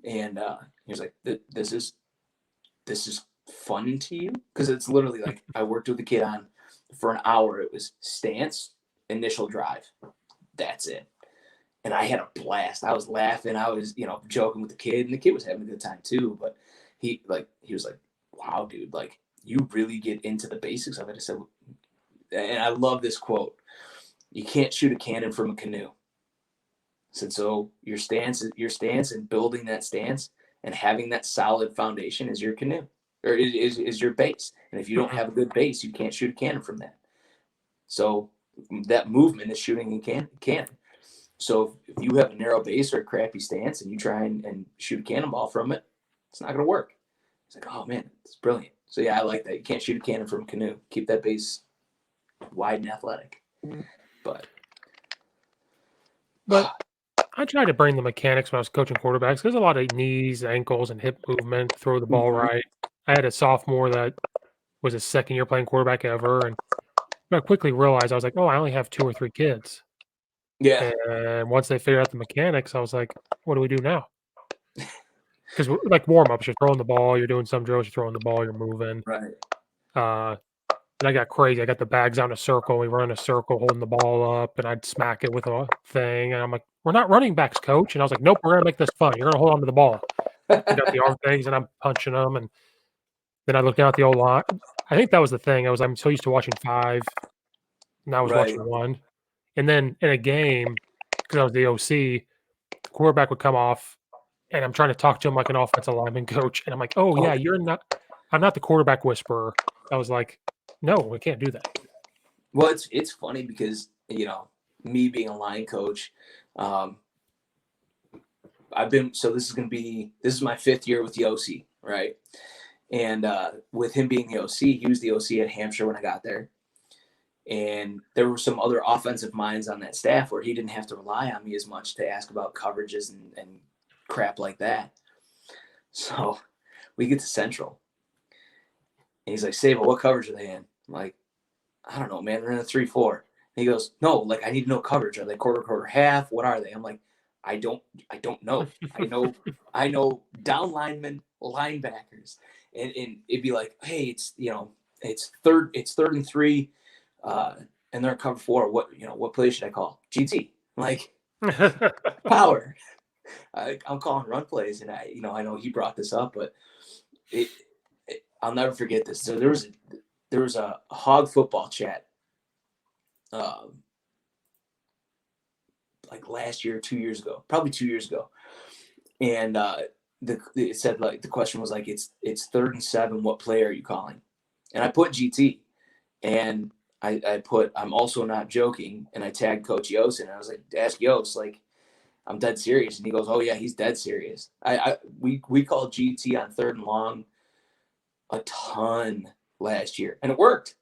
and he was like, this is fun to you? Because it's literally like, I worked with a kid on for an hour. It was stance, initial drive. That's it. And I had a blast. I was laughing. I was, joking with the kid, and the kid was having a good time too. But he was like, wow, dude, like, you really get into the basics of it. I said, and I love this quote: you can't shoot a cannon from a canoe. I said, so your stance and building that stance and having that solid foundation is your canoe, or is your base. And if you don't have a good base, you can't shoot a cannon from that. So that movement is shooting in cannon. So if you have a narrow base or a crappy stance and you try and shoot a cannonball from it, it's not going to work. It's like, oh man, it's brilliant. So yeah, I like that. You can't shoot a cannon from a canoe. Keep that base wide and athletic. But I tried to bring the mechanics when I was coaching quarterbacks. There's a lot of knees, ankles, and hip movement to throw the ball right. I had a sophomore that was his second year playing quarterback ever, and I quickly realized I was like, oh, I only have 2 or 3 kids. yeah, And once they figured out the mechanics, I was like, what do we do now? Because like warm ups, you're throwing the ball, you're doing some drills, you're throwing the ball, you're moving. right. And I got crazy. I got the bags out in a circle. We run in a circle, holding the ball up, and I'd smack it with a thing. And I'm like, "We're not running backs, coach." And I was like, "Nope, we're gonna make this fun. You're gonna hold on to the ball." I got the arm things, and I'm punching them. And then I looked down at the old line. I think that was the thing. I'm so used to watching 5, and I was Right. watching 1. And then in a game, because I was the OC, the quarterback would come off, and I'm trying to talk to him like an offensive lineman coach. And I'm like, "Oh yeah, you're not. I'm not the quarterback whisperer." I was like, "No, we can't do that." Well, it's funny because me being a line coach, this is my 5th year with the OC, right? And with him being the OC, he was the OC at Hampshire when I got there. And there were some other offensive minds on that staff where he didn't have to rely on me as much to ask about coverages and crap like that. So we get to Central. And he's like, Sabo, what coverage are they in? I'm like, I don't know, man. They're in a 3-4. And he goes, no, like I need to know coverage. Are they quarter, half? What are they? I'm like, I don't know. I know down linemen, linebackers. And it'd be like, hey, it's third and 3, and they're in cover 4. What play should I call? GT. Like power. I'm calling run plays, and I know he brought this up, but I'll never forget this. So there was a hog football chat, like last year, 2 years ago, probably 2 years ago, and it said like the question was like it's 3rd and 7. What play are you calling? And I put GT, and I put I'm also not joking, and I tagged Coach Yost, and I was like, ask Yost, like I'm dead serious, and he goes, oh yeah, he's dead serious. We called GT on 3rd and long a ton last year, and it worked.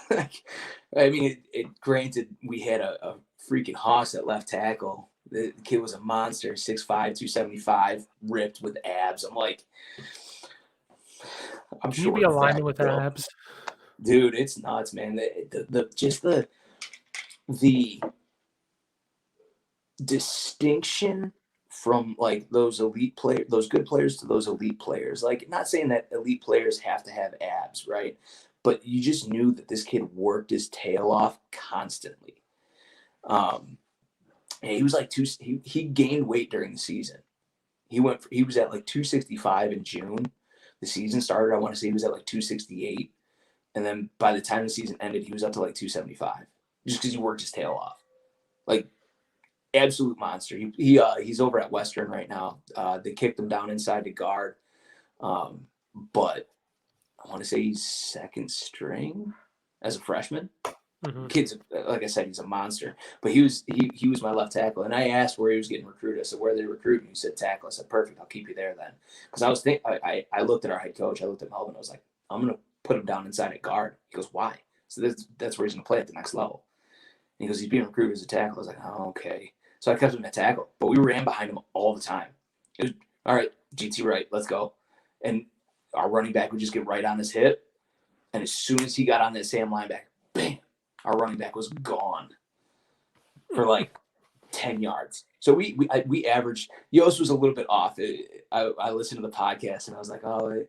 I mean, granted, we had a freaking hoss at left tackle. The kid was a monster, 6'5", 275, ripped with abs. I'm like, I'm Can sure you be a lineman with abs? Dude, it's nuts, man. The distinction from like those good players to those elite players. Like, not saying that elite players have to have abs, right? But you just knew that this kid worked his tail off constantly. And he was like he gained weight during the season. He was at like 265 in June. The season started, I want to say he was at like 268. And then by the time the season ended, he was up to like 275 just because he worked his tail off. Like, absolute monster. He's over at Western right now. They kicked him down inside to guard. But I want to say he's 2nd string as a freshman. Mm-hmm. Kid's, like I said, he's a monster. But he was my left tackle. And I asked where he was getting recruited. I said, where are they recruiting? He said tackle. I said, perfect. I'll keep you there then. Because I was thinking, I looked at our head coach. I looked at Melvin. I was like, I'm going to put him down inside at guard. He goes, why? So that's where he's going to play at the next level. And he goes, he's being recruited as a tackle. I was like, oh, okay. So I kept him at tackle. But we ran behind him all the time. It was, all right, GT right, let's go. And our running back would just get right on his hip. And as soon as he got on that Sam linebacker, bam, our running back was gone for like 10 yards. So we averaged, Yost was a little bit off. I listened to the podcast and I was like, oh,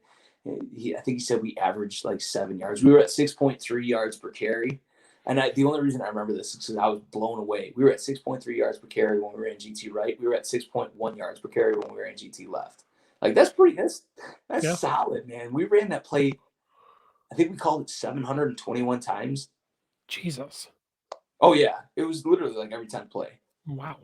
I think he said we averaged like 7 yards. We were at 6.3 yards per carry. And the only reason I remember this is because I was blown away. We were at 6.3 yards per carry when we were in GT right. We were at 6.1 yards per carry when we were in GT left. Like, that's solid, man. We ran that play, I think we called it 721 times. Jesus. Oh, yeah. It was literally like every 10th play. Wow.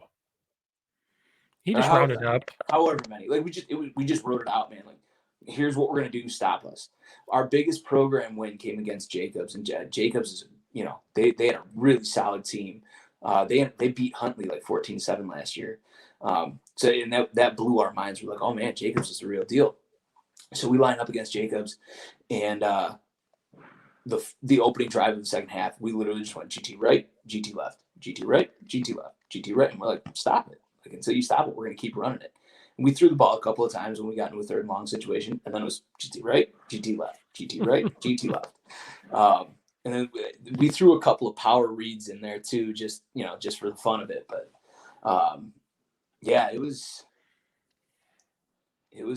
He just rounded up. However many. Like, we just wrote it out, man. Like, here's what we're going to do to stop us. Our biggest program win came against Jacobs, and Jacobs is a they had a really solid team. They beat Huntley like 14-7 last year. So and that blew our minds. We're like, oh man, Jacobs is the real deal. So we line up against Jacobs, and the opening drive of the second half, we literally just went GT right, GT left, GT right, GT left, GT right, and we're like, stop it. Like, until you stop it, we're gonna keep running it. And we threw the ball a couple of times when we got into a third and long situation, and then it was GT right, GT left, GT right, GT left. And then we threw a couple of power reads in there too, just for the fun of it. But yeah, it was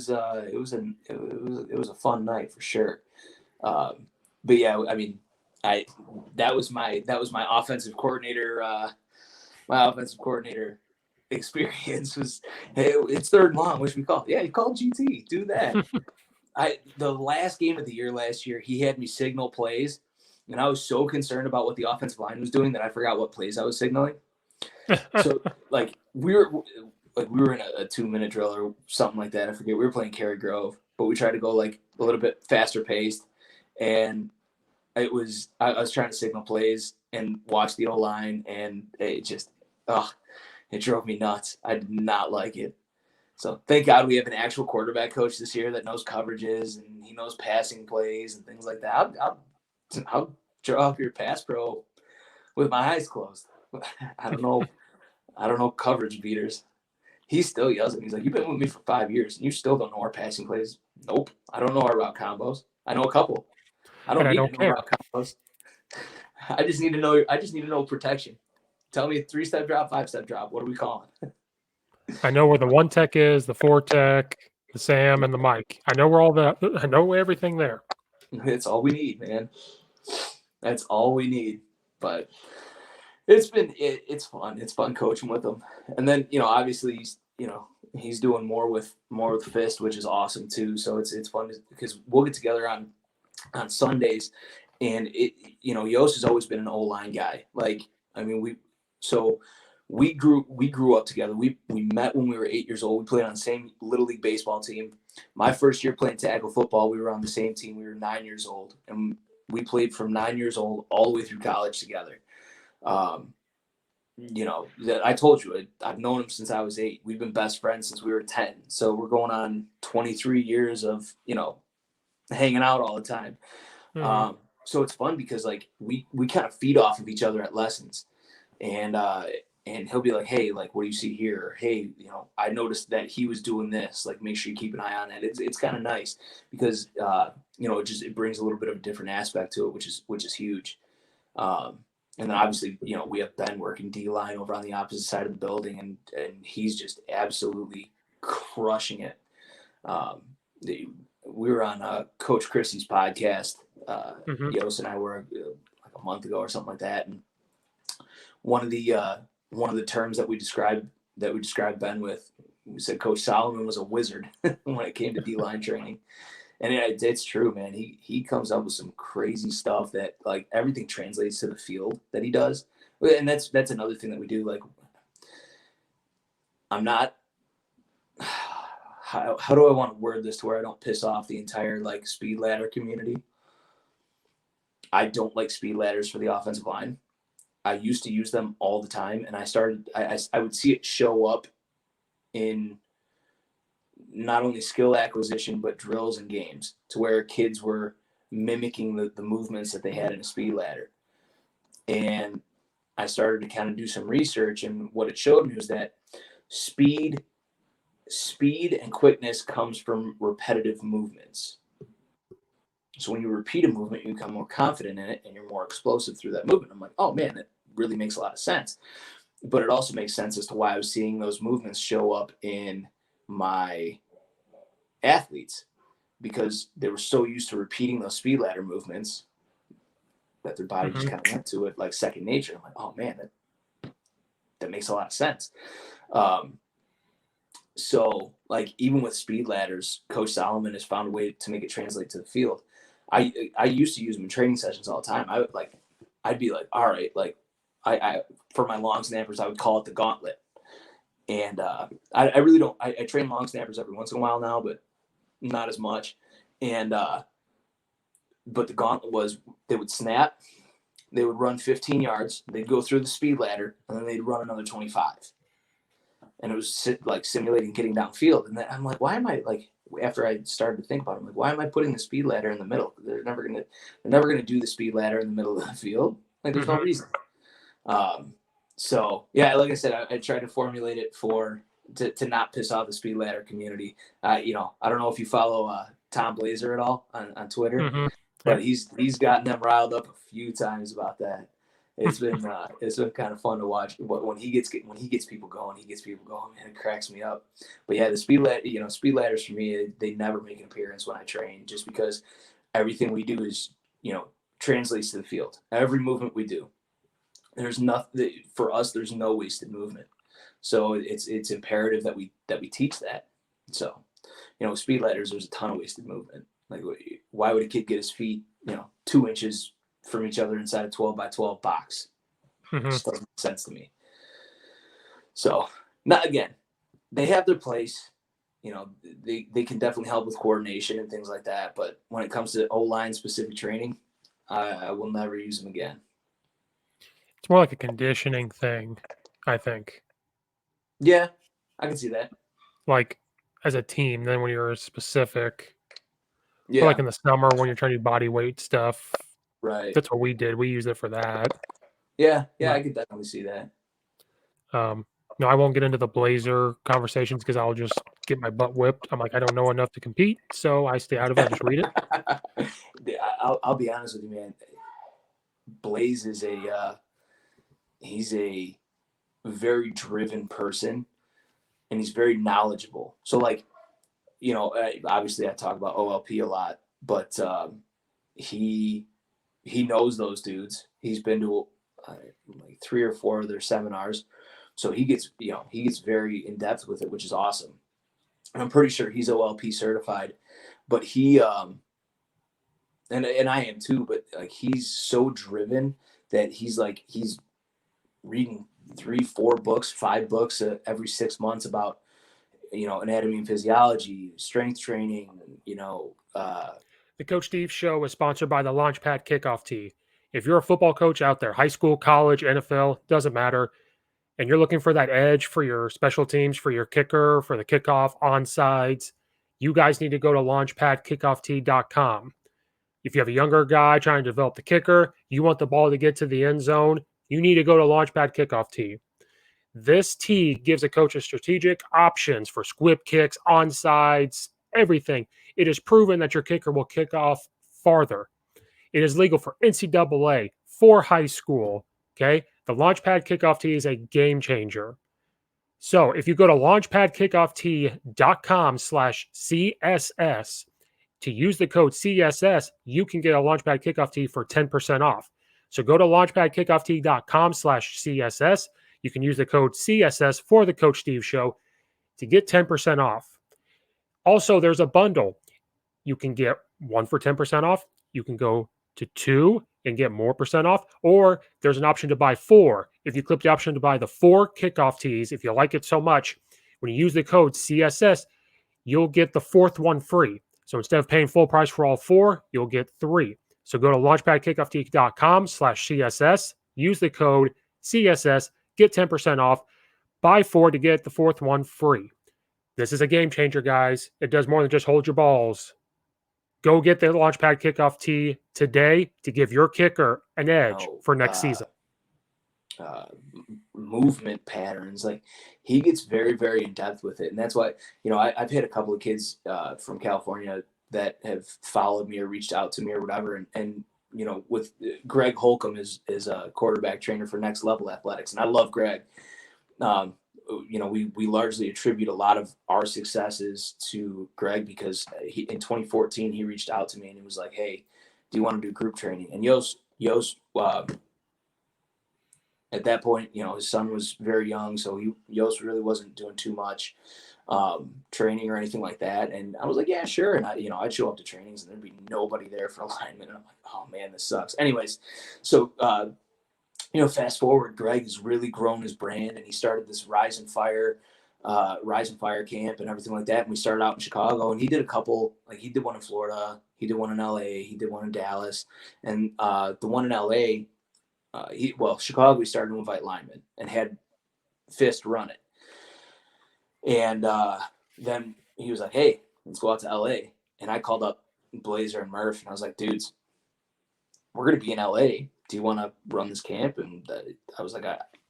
a fun night for sure. But yeah, I mean, that was my offensive coordinator. My offensive coordinator experience was, hey, it's third and long. What should we call it? Yeah, you call GT. Do that. The last game of the year last year, he had me signal plays, and I was so concerned about what the offensive line was doing that I forgot what plays I was signaling. So like we were in a 2-minute drill or something like that. I forget. We were playing Cary Grove, but we tried to go like a little bit faster paced, and I was trying to signal plays and watch the O-line, and it just it drove me nuts. I did not like it. So thank God we have an actual quarterback coach this year that knows coverages and he knows passing plays and things like that. I'll draw up your pass pro with my eyes closed. I don't know coverage beaters. He still yells at me. He's like, "You've been with me for 5 years and you still don't know our passing plays." Nope. I don't know our route combos. I know a couple. I don't need to know route combos. I just need to know protection. Tell me a 3-step drop, 5-step drop. What are we calling? I know where the 1 tech is, the 4 tech, the Sam, and the Mike. I know where all that. I know everything there. It's all we need, man. That's all we need. But it's fun. It's fun coaching with him. And then obviously he's doing more with Fist, which is awesome too. So it's fun because we'll get together on Sundays, and Yost has always been an O-line guy. Like, I mean, we grew up together. We met when we were 8 years old. We played on the same Little League baseball team. My first year playing tackle football, we were on the same team. We were 9 years old, and we played from 9 years old all the way through college together. I told you, I've known him since I was 8. We've been best friends since we were 10. So we're going on 23 years of, hanging out all the time. Mm-hmm. So it's fun because like we kind of feed off of each other at lessons, and he'll be like, "Hey, like, what do you see here?" Or, "Hey, I noticed that he was doing this. Like, make sure you keep an eye on that." It's kind of nice because it brings a little bit of a different aspect to it, which is huge. And then obviously, we have Ben working D-line over on the opposite side of the building, and he's just absolutely crushing it. We were on Coach Christie's podcast. Yost and I were like a month ago or something like that, and one of the terms that we described Ben with, we said Coach Solomon was a wizard when it came to D-line training. And it's true, man. He comes up with some crazy stuff that like everything translates to the field that he does. And that's another thing that we do. Like, I'm not, how do I want to word this to where I don't piss off the entire like speed ladder community? I don't like speed ladders for the offensive line. I used to use them all the time, and I would see it show up in not only skill acquisition, but drills and games, to where kids were mimicking the movements that they had in a speed ladder. And I started to kind of do some research, and what it showed me was that speed and quickness comes from repetitive movements. So when you repeat a movement, you become more confident in it and you're more explosive through that movement. I'm like, oh man, that really makes a lot of sense. But it also makes sense as to why I was seeing those movements show up in my athletes, because they were so used to repeating those speed ladder movements that their body just kind of went to it like second nature. I'm like, oh man, that makes a lot of sense. So like even with speed ladders, Coach Solomon has found a way to make it translate to the field. I used to use them in training sessions all the time. I'd be like, all right, like I for my long snappers, I would call it the gauntlet. And I really don't. I train long snappers every once in a while now, but not as much. And but the gauntlet was, they would snap, they would run 15 yards, they'd go through the speed ladder, and then they'd run another 25. And it was like simulating getting downfield. And then I'm like, why am I like, after I started to think about it, I'm like, why am I putting the speed ladder in the middle? They're never gonna do the speed ladder in the middle of the field. Like, there's no reason. So yeah, like I said, I tried to formulate it to not piss off the speed ladder community. You know, I don't know if you follow Tom Blazer at all on Twitter, but he's gotten them riled up a few times about that. It's been kind of fun to watch. When he gets people going, man, it cracks me up. But yeah, the speed ladders for me, they never make an appearance when I train, just because everything we do is, you know, translates to the field. Every movement we do, there's nothing for us. There's no wasted movement. So it's imperative that we teach that. So, you know, speed ladders, there's a ton of wasted movement. Like, why would a kid get his feet, you know, 2 inches from each other inside a 12 by 12 box? It just doesn't make sense to me. So, they have their place. You know, they can definitely help with coordination and things like that. But when it comes to O-line specific training, I will never use them again. It's more like a conditioning thing, I think. Yeah, I can see that. Like, as a team, then when you're specific, yeah, like in the summer when you're trying to do body weight stuff, right? That's what we did. We used it for that. Yeah, I could definitely see that. No, I won't get into the Blazer conversations because I'll just get my butt whipped. I'm like, I don't know enough to compete, so I stay out of it. I just read it. I'll be honest with you, man. Blaze is he's a very driven person, and he's very knowledgeable. So, like, you know, obviously I talk about OLP a lot, but he knows those dudes. He's been to like 3 or 4 of their seminars. So he gets very in depth with it, which is awesome. And I'm pretty sure he's OLP certified, but he, and I am too, but like, he's so driven that he's reading 3, 4 books, 5 books every 6 months about, you know, anatomy and physiology, strength training, you know. The Coach Steve Show is sponsored by the Launchpad Kickoff Tee. If you're a football coach out there, high school, college, NFL, doesn't matter, and you're looking for that edge for your special teams, for your kicker, for the kickoff, onsides, you guys need to go to launchpadkickoff.com. If you have a younger guy trying to develop the kicker, you want the ball to get to the end zone, you need to go to Launchpad Kickoff Tee. This tee gives a coach a strategic options for squib kicks, onsides, everything. It is proven that your kicker will kick off farther. It is legal for NCAA, for high school. Okay. The Launchpad Kickoff Tee is a game changer. So if you go to launchpadkickoff.com/CSS to use the code CSS, you can get a Launchpad Kickoff Tee for 10% off. So go to launchpadkickoff.com/CSS. You can use the code CSS for the Coach Steve Show to get 10% off. Also, there's a bundle. You can get 1 for 10% off. You can go to 2 and get more percent off, or there's an option to buy 4. If you click the option to buy the 4 kickoff tees, if you like it so much, when you use the code CSS, you'll get the 4th one free. So instead of paying full price for all 4, you'll get 3. So go to launchpadkickoff.com/CSS, use the code CSS, get 10% off, buy 4 to get the 4th one free. This is a game changer, guys. It does more than just hold your balls. Go get the Launchpad Kickoff Tee today to give your kicker an edge for next season. Movement patterns, like, he gets very, very in depth with it, and that's why, you know, I've had a couple of kids from California that have followed me or reached out to me or whatever, and you know, with Greg Holcomb is a quarterback trainer for Next Level Athletics, and I love Greg. You know, we largely attribute a lot of our successes to Greg because in 2014 he reached out to me and he was like, "Hey, do you want to do group training?" And Yost at that point, you know, his son was very young, so Yost really wasn't doing too much training or anything like that. And I was like, "Yeah, sure." And I'd show up to trainings and there'd be nobody there for alignment, and I'm like, "Oh man, this sucks." Anyways, so you know, fast forward, Greg has really grown his brand, and he started this Rise and Fire camp and everything like that. And we started out in Chicago, and he did a couple, like, he did one in Florida, he did one in LA, he did one in Dallas, and the one in LA, Chicago, we started to invite linemen and had Fist run it. And then he was like, hey, let's go out to LA. And I called up Blazer and Murph, and I was like, dudes, we're going to be in LA. Do you want to run this camp? And I was like,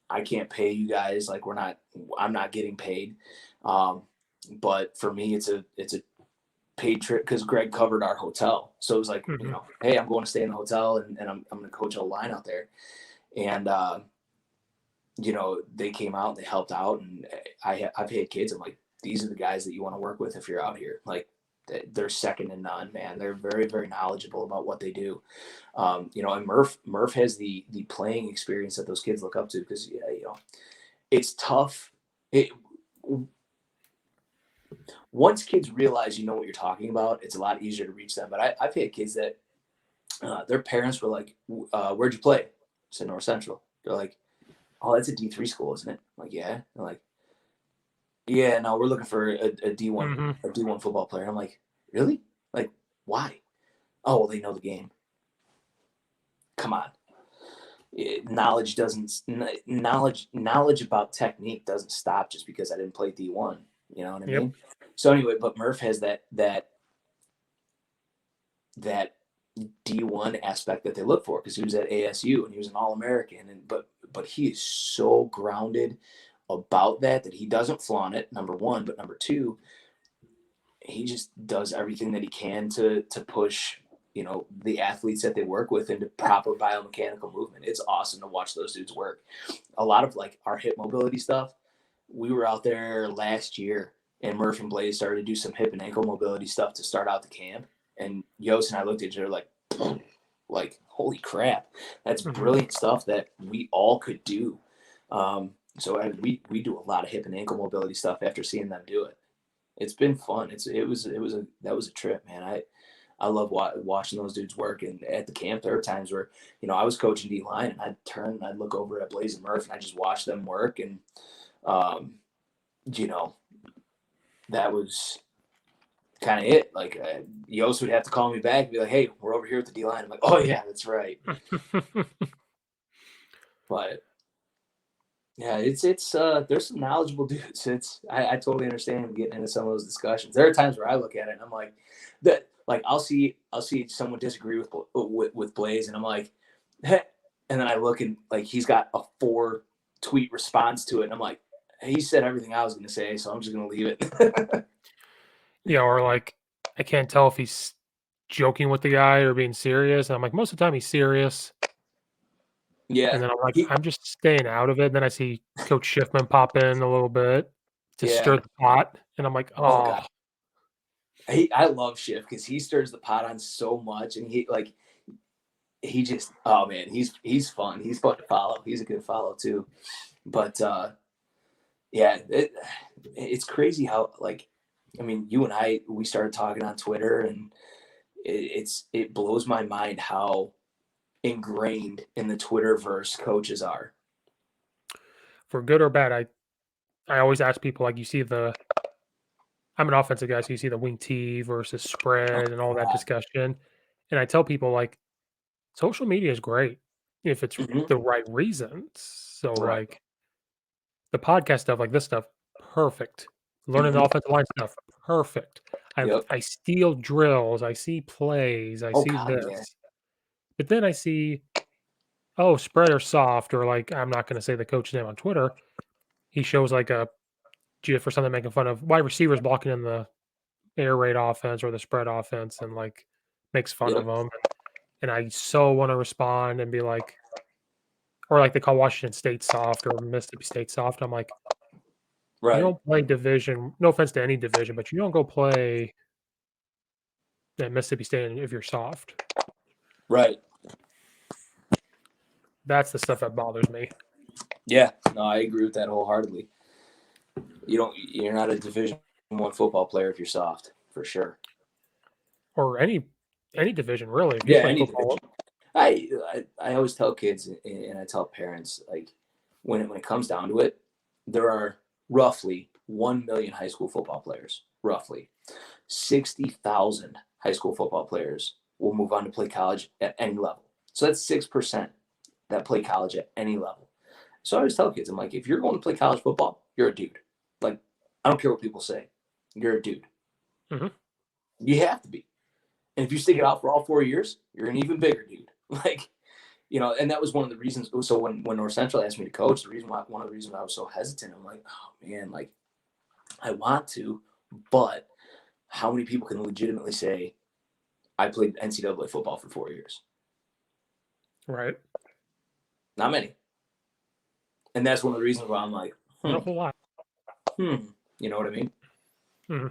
I can't pay you guys. Like, I'm not getting paid. But for me, it's a paid trip because Greg covered our hotel. So it was like, hey, I'm going to stay in the hotel and I'm going to coach a line out there. And, they came out and they helped out. And I've had kids. I'm like, these are the guys that you want to work with if you're out here. Like, they're second to none, man. They're very, very knowledgeable about what they do. And Murph has the playing experience that those kids look up to because, it's tough. Once kids realize you know what you're talking about, it's a lot easier to reach them. But I've had kids that their parents were like, where'd you play? I said, North Central. They're like, oh, that's a D3 school, isn't it? I'm like, yeah. They're like, yeah, no, we're looking for a D1 a D1 football player. I'm like, really? Like, why? Oh, well, they know the game. Come on. Knowledge about technique doesn't stop just because I didn't play D1. You know what I mean? So anyway, but Murph has that D1 aspect that they look for because he was at ASU and he was an All-American, but he is so grounded about that he doesn't flaunt it, number one, but number two, he just does everything that he can to push the athletes that they work with into proper biomechanical movement. It's awesome to watch those dudes work. A lot of like our hip mobility stuff, we were out there last year and Murph and Blaze started to do some hip and ankle mobility stuff to start out the camp. And Yost and I looked at each other like, holy crap, that's brilliant stuff that we all could do. So we do a lot of hip and ankle mobility stuff after seeing them do it. It's been fun. That was a trip, man. I love watching those dudes work. And at the camp, there are times where, I was coaching D-line and I'd turn and I'd look over at Blaze and Murph and I just watch them work. And, that was kind of it. Like Yost would have to call me back and be like, hey, we're over here at the D-line. I'm like, oh yeah, that's right. But yeah, it's there's some knowledgeable dudes. I totally understand getting into some of those discussions. There are times where I look at it and I'm like, I'll see someone disagree with Blaze and I'm like, hey. And then I look and like he's got a 4-tweet response to it and I'm like, he said everything I was going to say, so I'm just going to leave it. Yeah, or like I can't tell if he's joking with the guy or being serious. And I'm like, most of the time he's serious. Yeah. And then I'm like, I'm just staying out of it. And then I see Coach Schiffman pop in a little bit to stir the pot. And I'm like, oh God. I love Schiff because he stirs the pot on so much. And he just, oh man, he's fun. He's fun to follow. He's a good follow too. But yeah, it's crazy how you and I, we started talking on Twitter and it blows my mind how ingrained in the Twitterverse coaches are. For good or bad, I always ask people, like, I'm an offensive guy, so you see the wing T versus spread and all that discussion. And I tell people, like, social media is great if it's the right reasons. So, like, the podcast stuff, like this stuff, perfect. Learning the offensive line stuff, perfect. I steal drills, I see plays, I see this. Yeah. But then I see, spread or soft, or like, I'm not going to say the coach's name on Twitter. He shows like a GIF or something making fun of wide receivers blocking in the air raid offense or the spread offense and like makes fun of them. And I so want to respond and be like, or like they call Washington State soft or Mississippi State soft. I'm like, you don't play division. No offense to any division, but you don't go play at Mississippi State if you're soft. Right. That's the stuff that bothers me. Yeah, no, I agree with that wholeheartedly. You're not a Division I football player if you're soft, for sure. Or any division, really. If you play any football. Division. I always tell kids and I tell parents, like, when it comes down to it, there are roughly 1 million high school football players. Roughly 60,000 high school football players will move on to play college at any level. So that's 6%. that play college at any level. So I always tell kids, I'm like, if you're going to play college football, you're a dude. Like, I don't care what people say. You're a dude. Mm-hmm. You have to be. And if you stick it out for all 4 years, you're an even bigger dude. Like, and that was one of the reasons. So when North Central asked me to coach, one of the reasons I was so hesitant, I'm like, oh man, like I want to, but how many people can legitimately say I played NCAA football for 4 years? Right. Not many. And that's one of the reasons why I'm like, Not a whole lot. You know what I mean? Mm-hmm.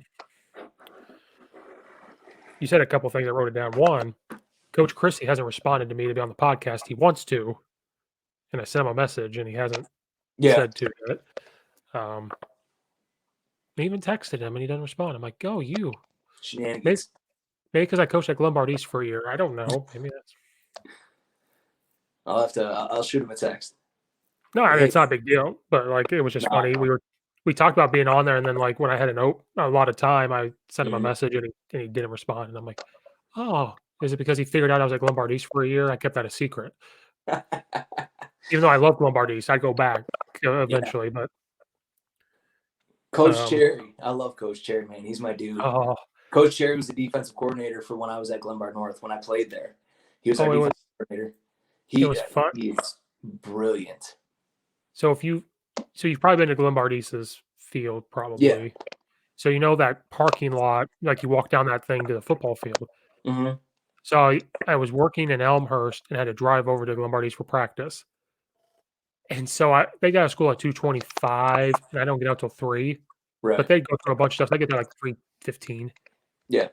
You said a couple things. I wrote it down. One, Coach Chrissy hasn't responded to me to be on the podcast. He wants to, and I sent him a message, and he hasn't said to it. I even texted him, and he doesn't respond. I'm like, go you. Shenanigans. Maybe because I coached at Glenbard East for a year. I don't know. Maybe that's. I'll shoot him a text. No, I mean it's not a big deal, but like it was just funny. We talked about being on there, and then like when I had a lot of time, I sent him a message, and he didn't respond, and I'm like, oh, is it because he figured out I was at Glenbard East for a year? I kept that a secret, even though I love Glenbard East. I'd go back eventually, but Coach Cherry, I love Coach Cherry, man. He's my dude. Oh, Coach Cherry was the defensive coordinator for when I was at Glenbard North when I played there. He was our defensive coordinator. It was fun. He's brilliant. So you've probably been to Glenbard East's field, probably. Yeah. So you know that parking lot, like you walk down that thing to the football field. Mm-hmm. So I was working in Elmhurst and had to drive over to Glenbard East for practice. And so they got out of school at 2:25, and I don't get out till 3. Right. But they go through a bunch of stuff. I get there like 3:15. Yeah.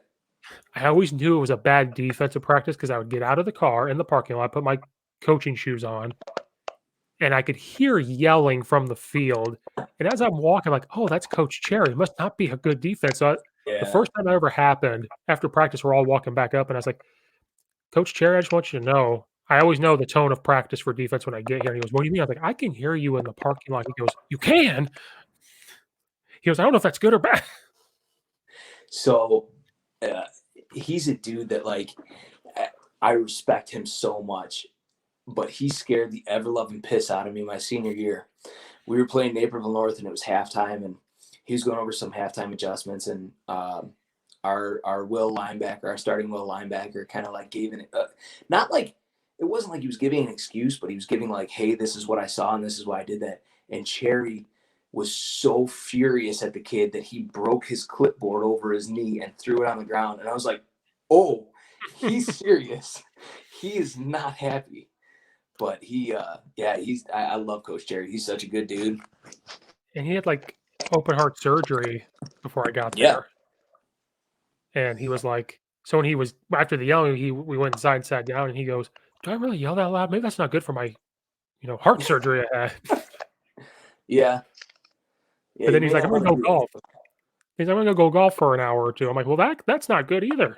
I always knew it was a bad defensive practice because I would get out of the car in the parking lot, put my coaching shoes on, and I could hear yelling from the field. And as I'm walking, I'm like, oh, that's Coach Cherry. It must not be a good defense. So the first time that ever happened, after practice, we're all walking back up, and I was like, Coach Cherry, I just want you to know, I always know the tone of practice for defense when I get here. And he goes, what do you mean? I was like, I can hear you in the parking lot. He goes, you can? He goes, I don't know if that's good or bad. So he's a dude that, like, I respect him so much, but he scared the ever-loving piss out of me my senior year. We were playing Naperville North, and it was halftime, and he was going over some halftime adjustments, and our starting will linebacker kind of like gave it, not like, it wasn't like he was giving an excuse, but he was giving like, hey, this is what I saw, and this is why I did that. And Cherry was so furious at the kid that he broke his clipboard over his knee and threw it on the ground. And I was like, oh, he's serious. He is not happy. But I love Coach Cherry. He's such a good dude. And he had like open heart surgery before I got there. And he was like, so when he was, after the yelling, we went inside, sat down, and he goes, do I really yell that loud? Maybe that's not good for my, heart surgery I had. Yeah. And then he's like, I'm going to go golf. He's like, I'm going to go golf for an hour or two. I'm like, well, that's not good either.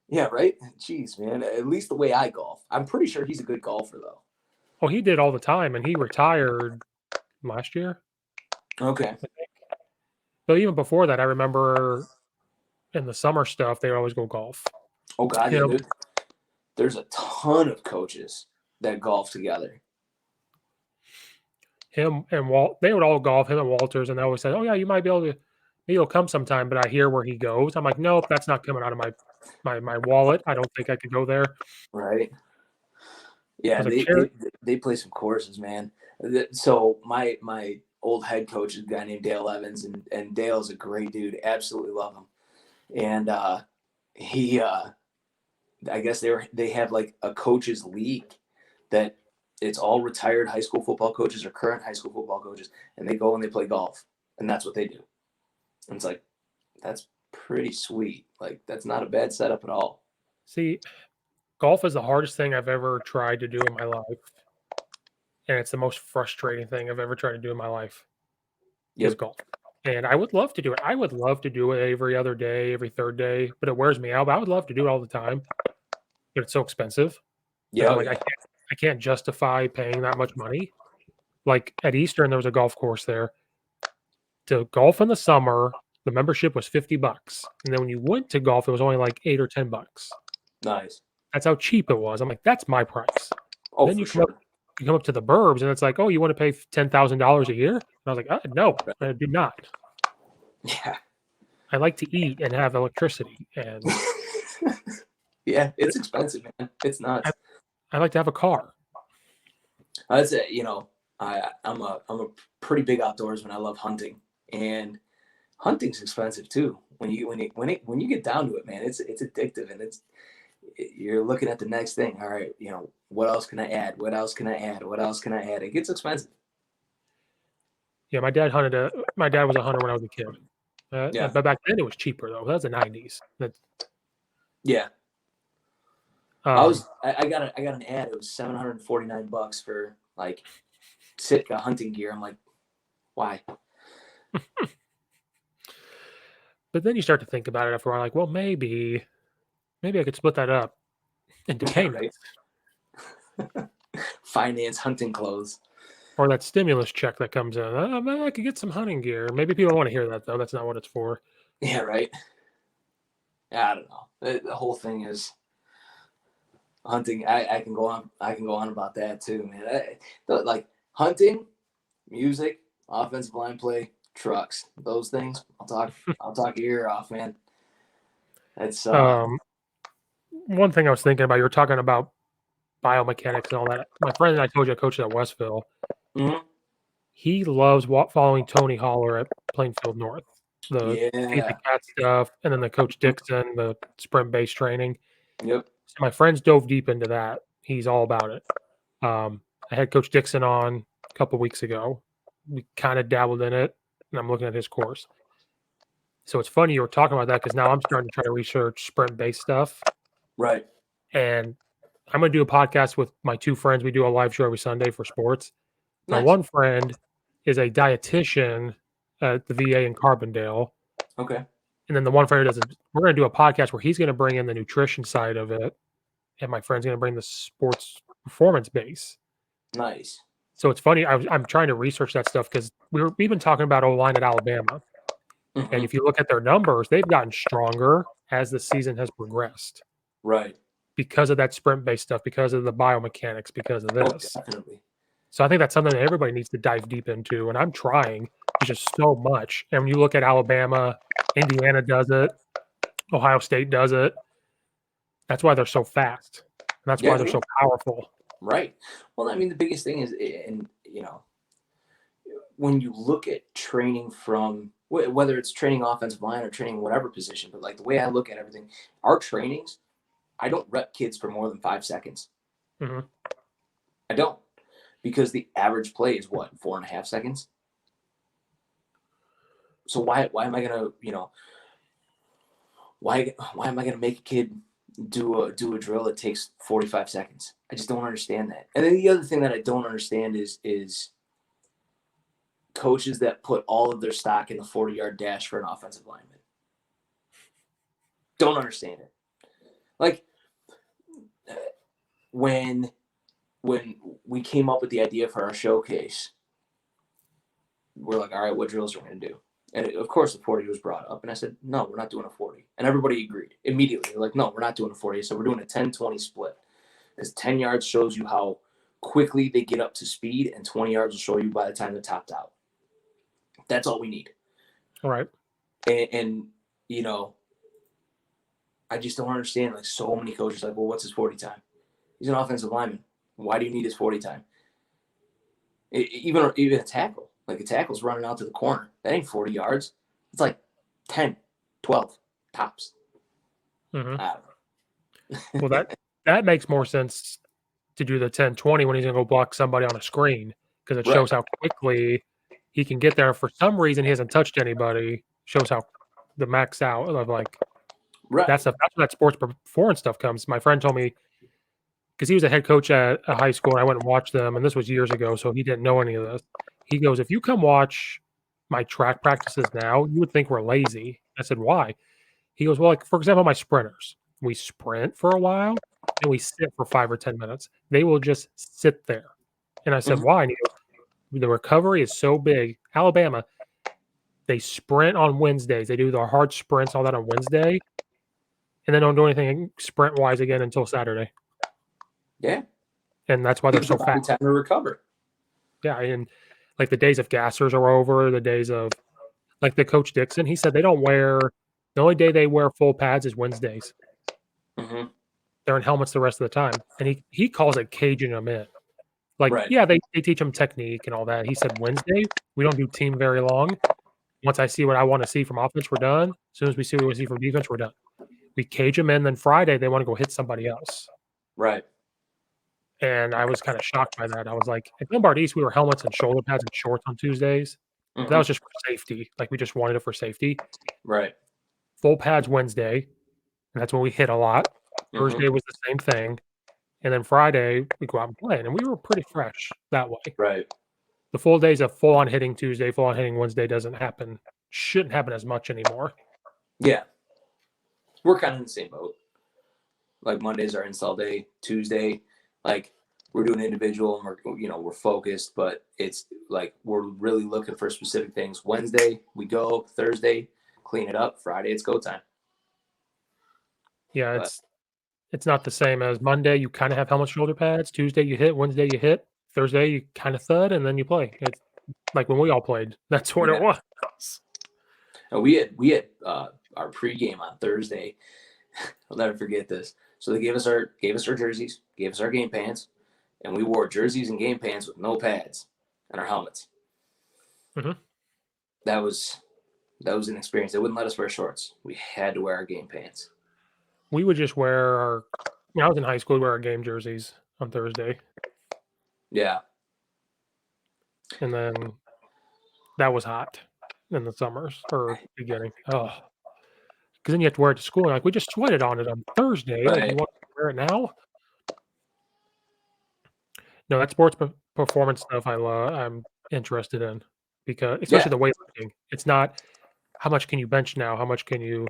Yeah, right? Jeez, man. At least the way I golf. I'm pretty sure he's a good golfer, though. Oh, he did all the time, and he retired last year. Okay. But even before that, I remember in the summer stuff, they would always go golf. Oh, God, yeah, dude. There's a ton of coaches that golf together. Him and Walt, they would all golf, him and Walters, and they always said, oh, yeah, you might be able to, maybe he'll come sometime, but I hear where he goes. I'm like, nope, that's not coming out of my wallet. I don't think I could go there. Right. Yeah, they play some courses, man. So my old head coach is a guy named Dale Evans, and Dale's a great dude. Absolutely love him. And I guess they have like a coaches league that it's all retired high school football coaches or current high school football coaches, and they go and they play golf, and that's what they do. And it's like, that's pretty sweet. Like, that's not a bad setup at all. See, golf is the hardest thing I've ever tried to do in my life. And it's the most frustrating thing I've ever tried to do in my life is golf. And I would love to do it. I would love to do it every other day, every third day, but it wears me out. But I would love to do it all the time. But it's so expensive. Yeah. I can't justify paying that much money. Like at Eastern, there was a golf course there. To golf in the summer, the membership was $50. And then when you went to golf, it was only like $8 or $10. Nice. That's how cheap it was. I'm like, that's my price. Oh, Then for you sure. come up to the burbs, and it's like, oh, you want to pay $10,000 a year? And I was like, no, I do not. Yeah. I like to eat and have electricity, and Yeah, it's expensive, man. It's I, nuts. I like to have a car. I'd say, I'm a pretty big outdoorsman. I love hunting, and hunting's expensive too. When you get down to it, man, it's addictive, and you're looking at the next thing. All right, what else can I add? What else can I add? What else can I add? It gets expensive. Yeah, my dad was a hunter when I was a kid. Yeah, But back then it was cheaper though. That was the '90s. yeah. Um, I got an ad. It was $749 for like Sitka hunting gear. I'm like, why? but then you start to think about it after a while, like, well, maybe I could split that up into Yeah, payments right. Finance hunting clothes. or that stimulus check that comes in. Maybe I could get some hunting gear. Maybe people don't want to hear that though. That's not what it's for. Yeah, right. Yeah, I don't know. The whole thing is hunting. I can go on. I can go on about that too, man. Like hunting, music, offensive line play, trucks. Those things. I'll talk your ear off, man. It's One thing I was thinking about, you were talking about biomechanics and all that. My friend and I told you I coached at Westville. mhm. He loves following Tony Holler at Plainfield North. The feed the Yeah. cat stuff, and then the Coach Dixon, the sprint based training. Yep. So my friends dove deep into that. He's all about it. I had Coach Dixon on a couple weeks ago. We kind of dabbled in it, and I'm looking at his course. So it's funny you were talking about that because now I'm starting to try to research sprint based stuff. Right. And I'm going to do a podcast with my two friends. We do a live show every Sunday for sports. My Nice. one friend is a dietitian at the VA in Carbondale. Okay. And then the one friend who does we're going to do a podcast where he's going to bring in the nutrition side of it. And my friend's going to bring the sports performance base. Nice. So it's funny. I'm trying to research that stuff because we've been talking about O-line at Alabama. Mm-hmm. And if you look at their numbers, they've gotten stronger as the season has progressed. Right. Because of that sprint-based stuff, because of the biomechanics, because of this. Oh, definitely. So I think that's something that everybody needs to dive deep into, and I'm trying. There's just so much. And when you look at Alabama, Indiana does it, Ohio State does it. That's why they're so fast. And that's why they're so powerful. Right. Well, I mean, the biggest thing is, and when you look at training from whether it's training offensive line or training whatever position, but like the way I look at everything, our trainings, I don't rep kids for more than 5 seconds. Mm-hmm. I don't, because the average play is what, 4.5 seconds. So why am I gonna why am I gonna make a kid do a drill that takes 45 seconds? I just don't understand that. And then the other thing that I don't understand is coaches that put all of their stock in the 40-yard dash for an offensive lineman. Don't understand it. Like when we came up with the idea for our showcase, we're like, all right, what drills are we going to do? And of course, the 40 was brought up. And I said, no, we're not doing a 40. And everybody agreed immediately. They're like, no, we're not doing a 40. So we're doing a 10-20 split. Because 10 yards shows you how quickly they get up to speed, and 20 yards will show you by the time they're topped out. That's all we need. All right. And I just don't understand. Like, so many coaches are like, well, what's his 40 time? He's an offensive lineman. Why do you need his 40 time? Even a tackle. Like, a tackle's running out to the corner. That ain't 40 yards. It's like 10, 12 tops. Mm-hmm. I don't know. Well, that makes more sense to do the 10-20 when he's going to go block somebody on a screen, because it shows how quickly he can get there. For some reason, he hasn't touched anybody. Shows how the max out of like that stuff. That's where that sports performance stuff comes. My friend told me, because he was a head coach at a high school, and I went and watched them, and this was years ago, so he didn't know any of this. He goes, if you come watch my track practices now, you would think we're lazy. I said, why? He goes, well, like, for example, my sprinters, we sprint for a while, and we sit for 5 or 10 minutes. They will just sit there. And I said, why? And he goes, the recovery is so big. Alabama, they sprint on Wednesdays. They do their hard sprints, all that on Wednesday. and then don't do anything sprint wise again until Saturday. Yeah. And that's why they're so fat. Time to recover. Yeah. And like the days of gassers are over, the days of like the Coach Dixon, he said the only day they wear full pads is Wednesdays. Mm-hmm. They're in helmets the rest of the time. And he calls it caging them in. Like, Right. yeah, they teach them technique and all that. He said Wednesday, we don't do team very long. Once I see what I want to see from offense, we're done. As soon as we see what we see from defense, we're done. We cage them in. Then Friday, they want to go hit somebody else. Right. And I was kind of shocked by that. I was like, at Lombard East, we were helmets and shoulder pads and shorts on Tuesdays. Mm-hmm. That was just for safety. Like we just wanted it for safety. Right. Full pads Wednesday. And that's when we hit a lot. Mm-hmm. Thursday was the same thing. And then Friday, we go out and play. And we were pretty fresh that way. Right. The full days of full on hitting Tuesday, full on hitting Wednesday doesn't happen. Shouldn't happen as much anymore. Yeah. We're kind of in the same boat. Like Monday's our install day. Tuesday, like we're doing individual and we're focused, but it's like we're really looking for specific things. Wednesday we go, Thursday clean it up, Friday it's go time. Yeah, it's not the same as Monday. You kind of have helmet shoulder pads. Tuesday you hit. Wednesday you hit. Thursday you kind of thud, and then you play. It's like when we all played. That's what it was. And we had our pregame on Thursday. I'll never forget this. So they gave us our jerseys, gave us our game pants, and we wore jerseys and game pants with no pads and our helmets. Mm-hmm. That was an experience. They wouldn't let us wear shorts. We had to wear our game pants. We would just wear our. When I was in high school, we'd wear our game jerseys on Thursday. Yeah. And then that was hot in the summers or beginning. Oh, because then you have to wear it to school. And like we just sweated on it on Thursday. Right. Like, you want to wear it now? No, that sports performance stuff I'm interested in because especially the weightlifting. It's not how much can you bench now, how much can you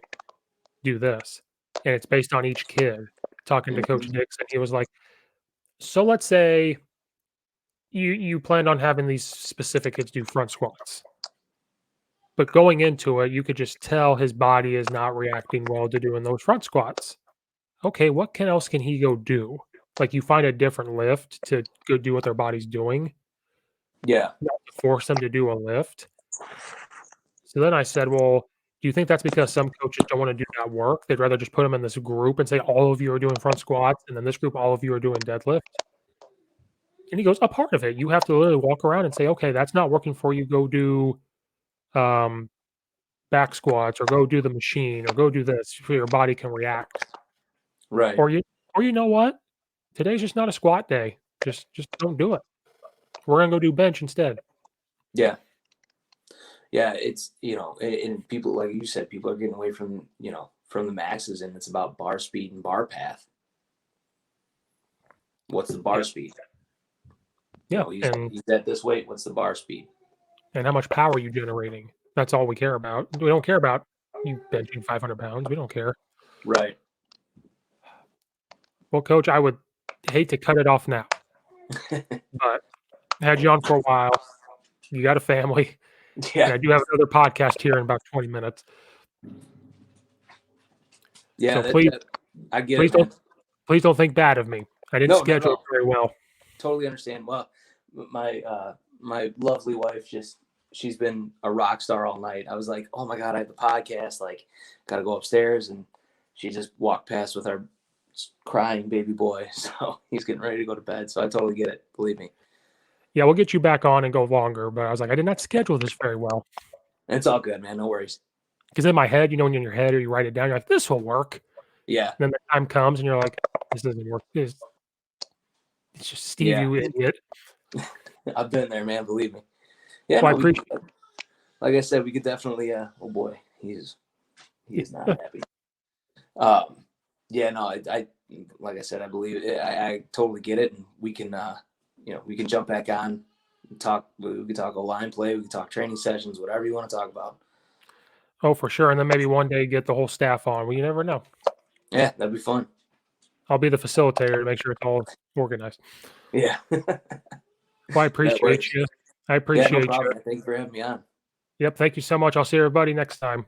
do this, and it's based on each kid. Talking to Coach Dixon, he was like, "So let's say you planned on having these specific kids do front squats, but going into it, you could just tell his body is not reacting well to doing those front squats. Okay, what else can he go do? Like you find a different lift to go do what their body's doing. Yeah. Not to force them to do a lift." So then I said, well, do you think that's because some coaches don't want to do that work? They'd rather just put them in this group and say, all of you are doing front squats, and then this group, all of you are doing deadlift. And he goes, a part of it. You have to literally walk around and say, okay, that's not working for you. Go do back squats or go do the machine or go do this so your body can react. Right. Or you know what? Today's just not a squat day. Just don't do it. We're going to go do bench instead. Yeah. Yeah, it's, and people, like you said, people are getting away from the maxes, and it's about bar speed and bar path. What's the bar speed? Yeah. He's at this weight. What's the bar speed? And how much power are you generating? That's all we care about. We don't care about you benching 500 pounds. We don't care. Right. Well, Coach, I would hate to cut it off now, but I had you on for a while. You got a family. Yeah. And I do have another podcast here in about 20 minutes. Yeah. So I get it. Please don't think bad of me. I didn't schedule it very well. Totally understand. Well, my lovely wife she's been a rock star all night. I was like, oh my God, I have the podcast. Like, got to go upstairs. And she just walked past with our crying baby boy. So he's getting ready to go to bed. So I totally get it. Believe me. Yeah, we'll get you back on and go longer. But I was like, I did not schedule this very well. It's all good, man. No worries. Because in my head, when you're in your head or you write it down, you're like, this will work. Yeah. And then the time comes and you're like, this doesn't work. It's just Steve, you idiot. I've been there, man. Believe me. Yeah. Well, I appreciate it. Like I said, we could definitely. Oh boy, he's not happy. Yeah. No. I like I said, I believe it. I totally get it, and we can. We can jump back on and talk. We can talk O-line play. We can talk training sessions, whatever you want to talk about. Oh, for sure. And then maybe one day get the whole staff on. Well, you never know. Yeah, that'd be fun. I'll be the facilitator to make sure it's all organized. Yeah. Well, I appreciate you. I appreciate you. Thank you for having me on. Yep. Thank you so much. I'll see everybody next time.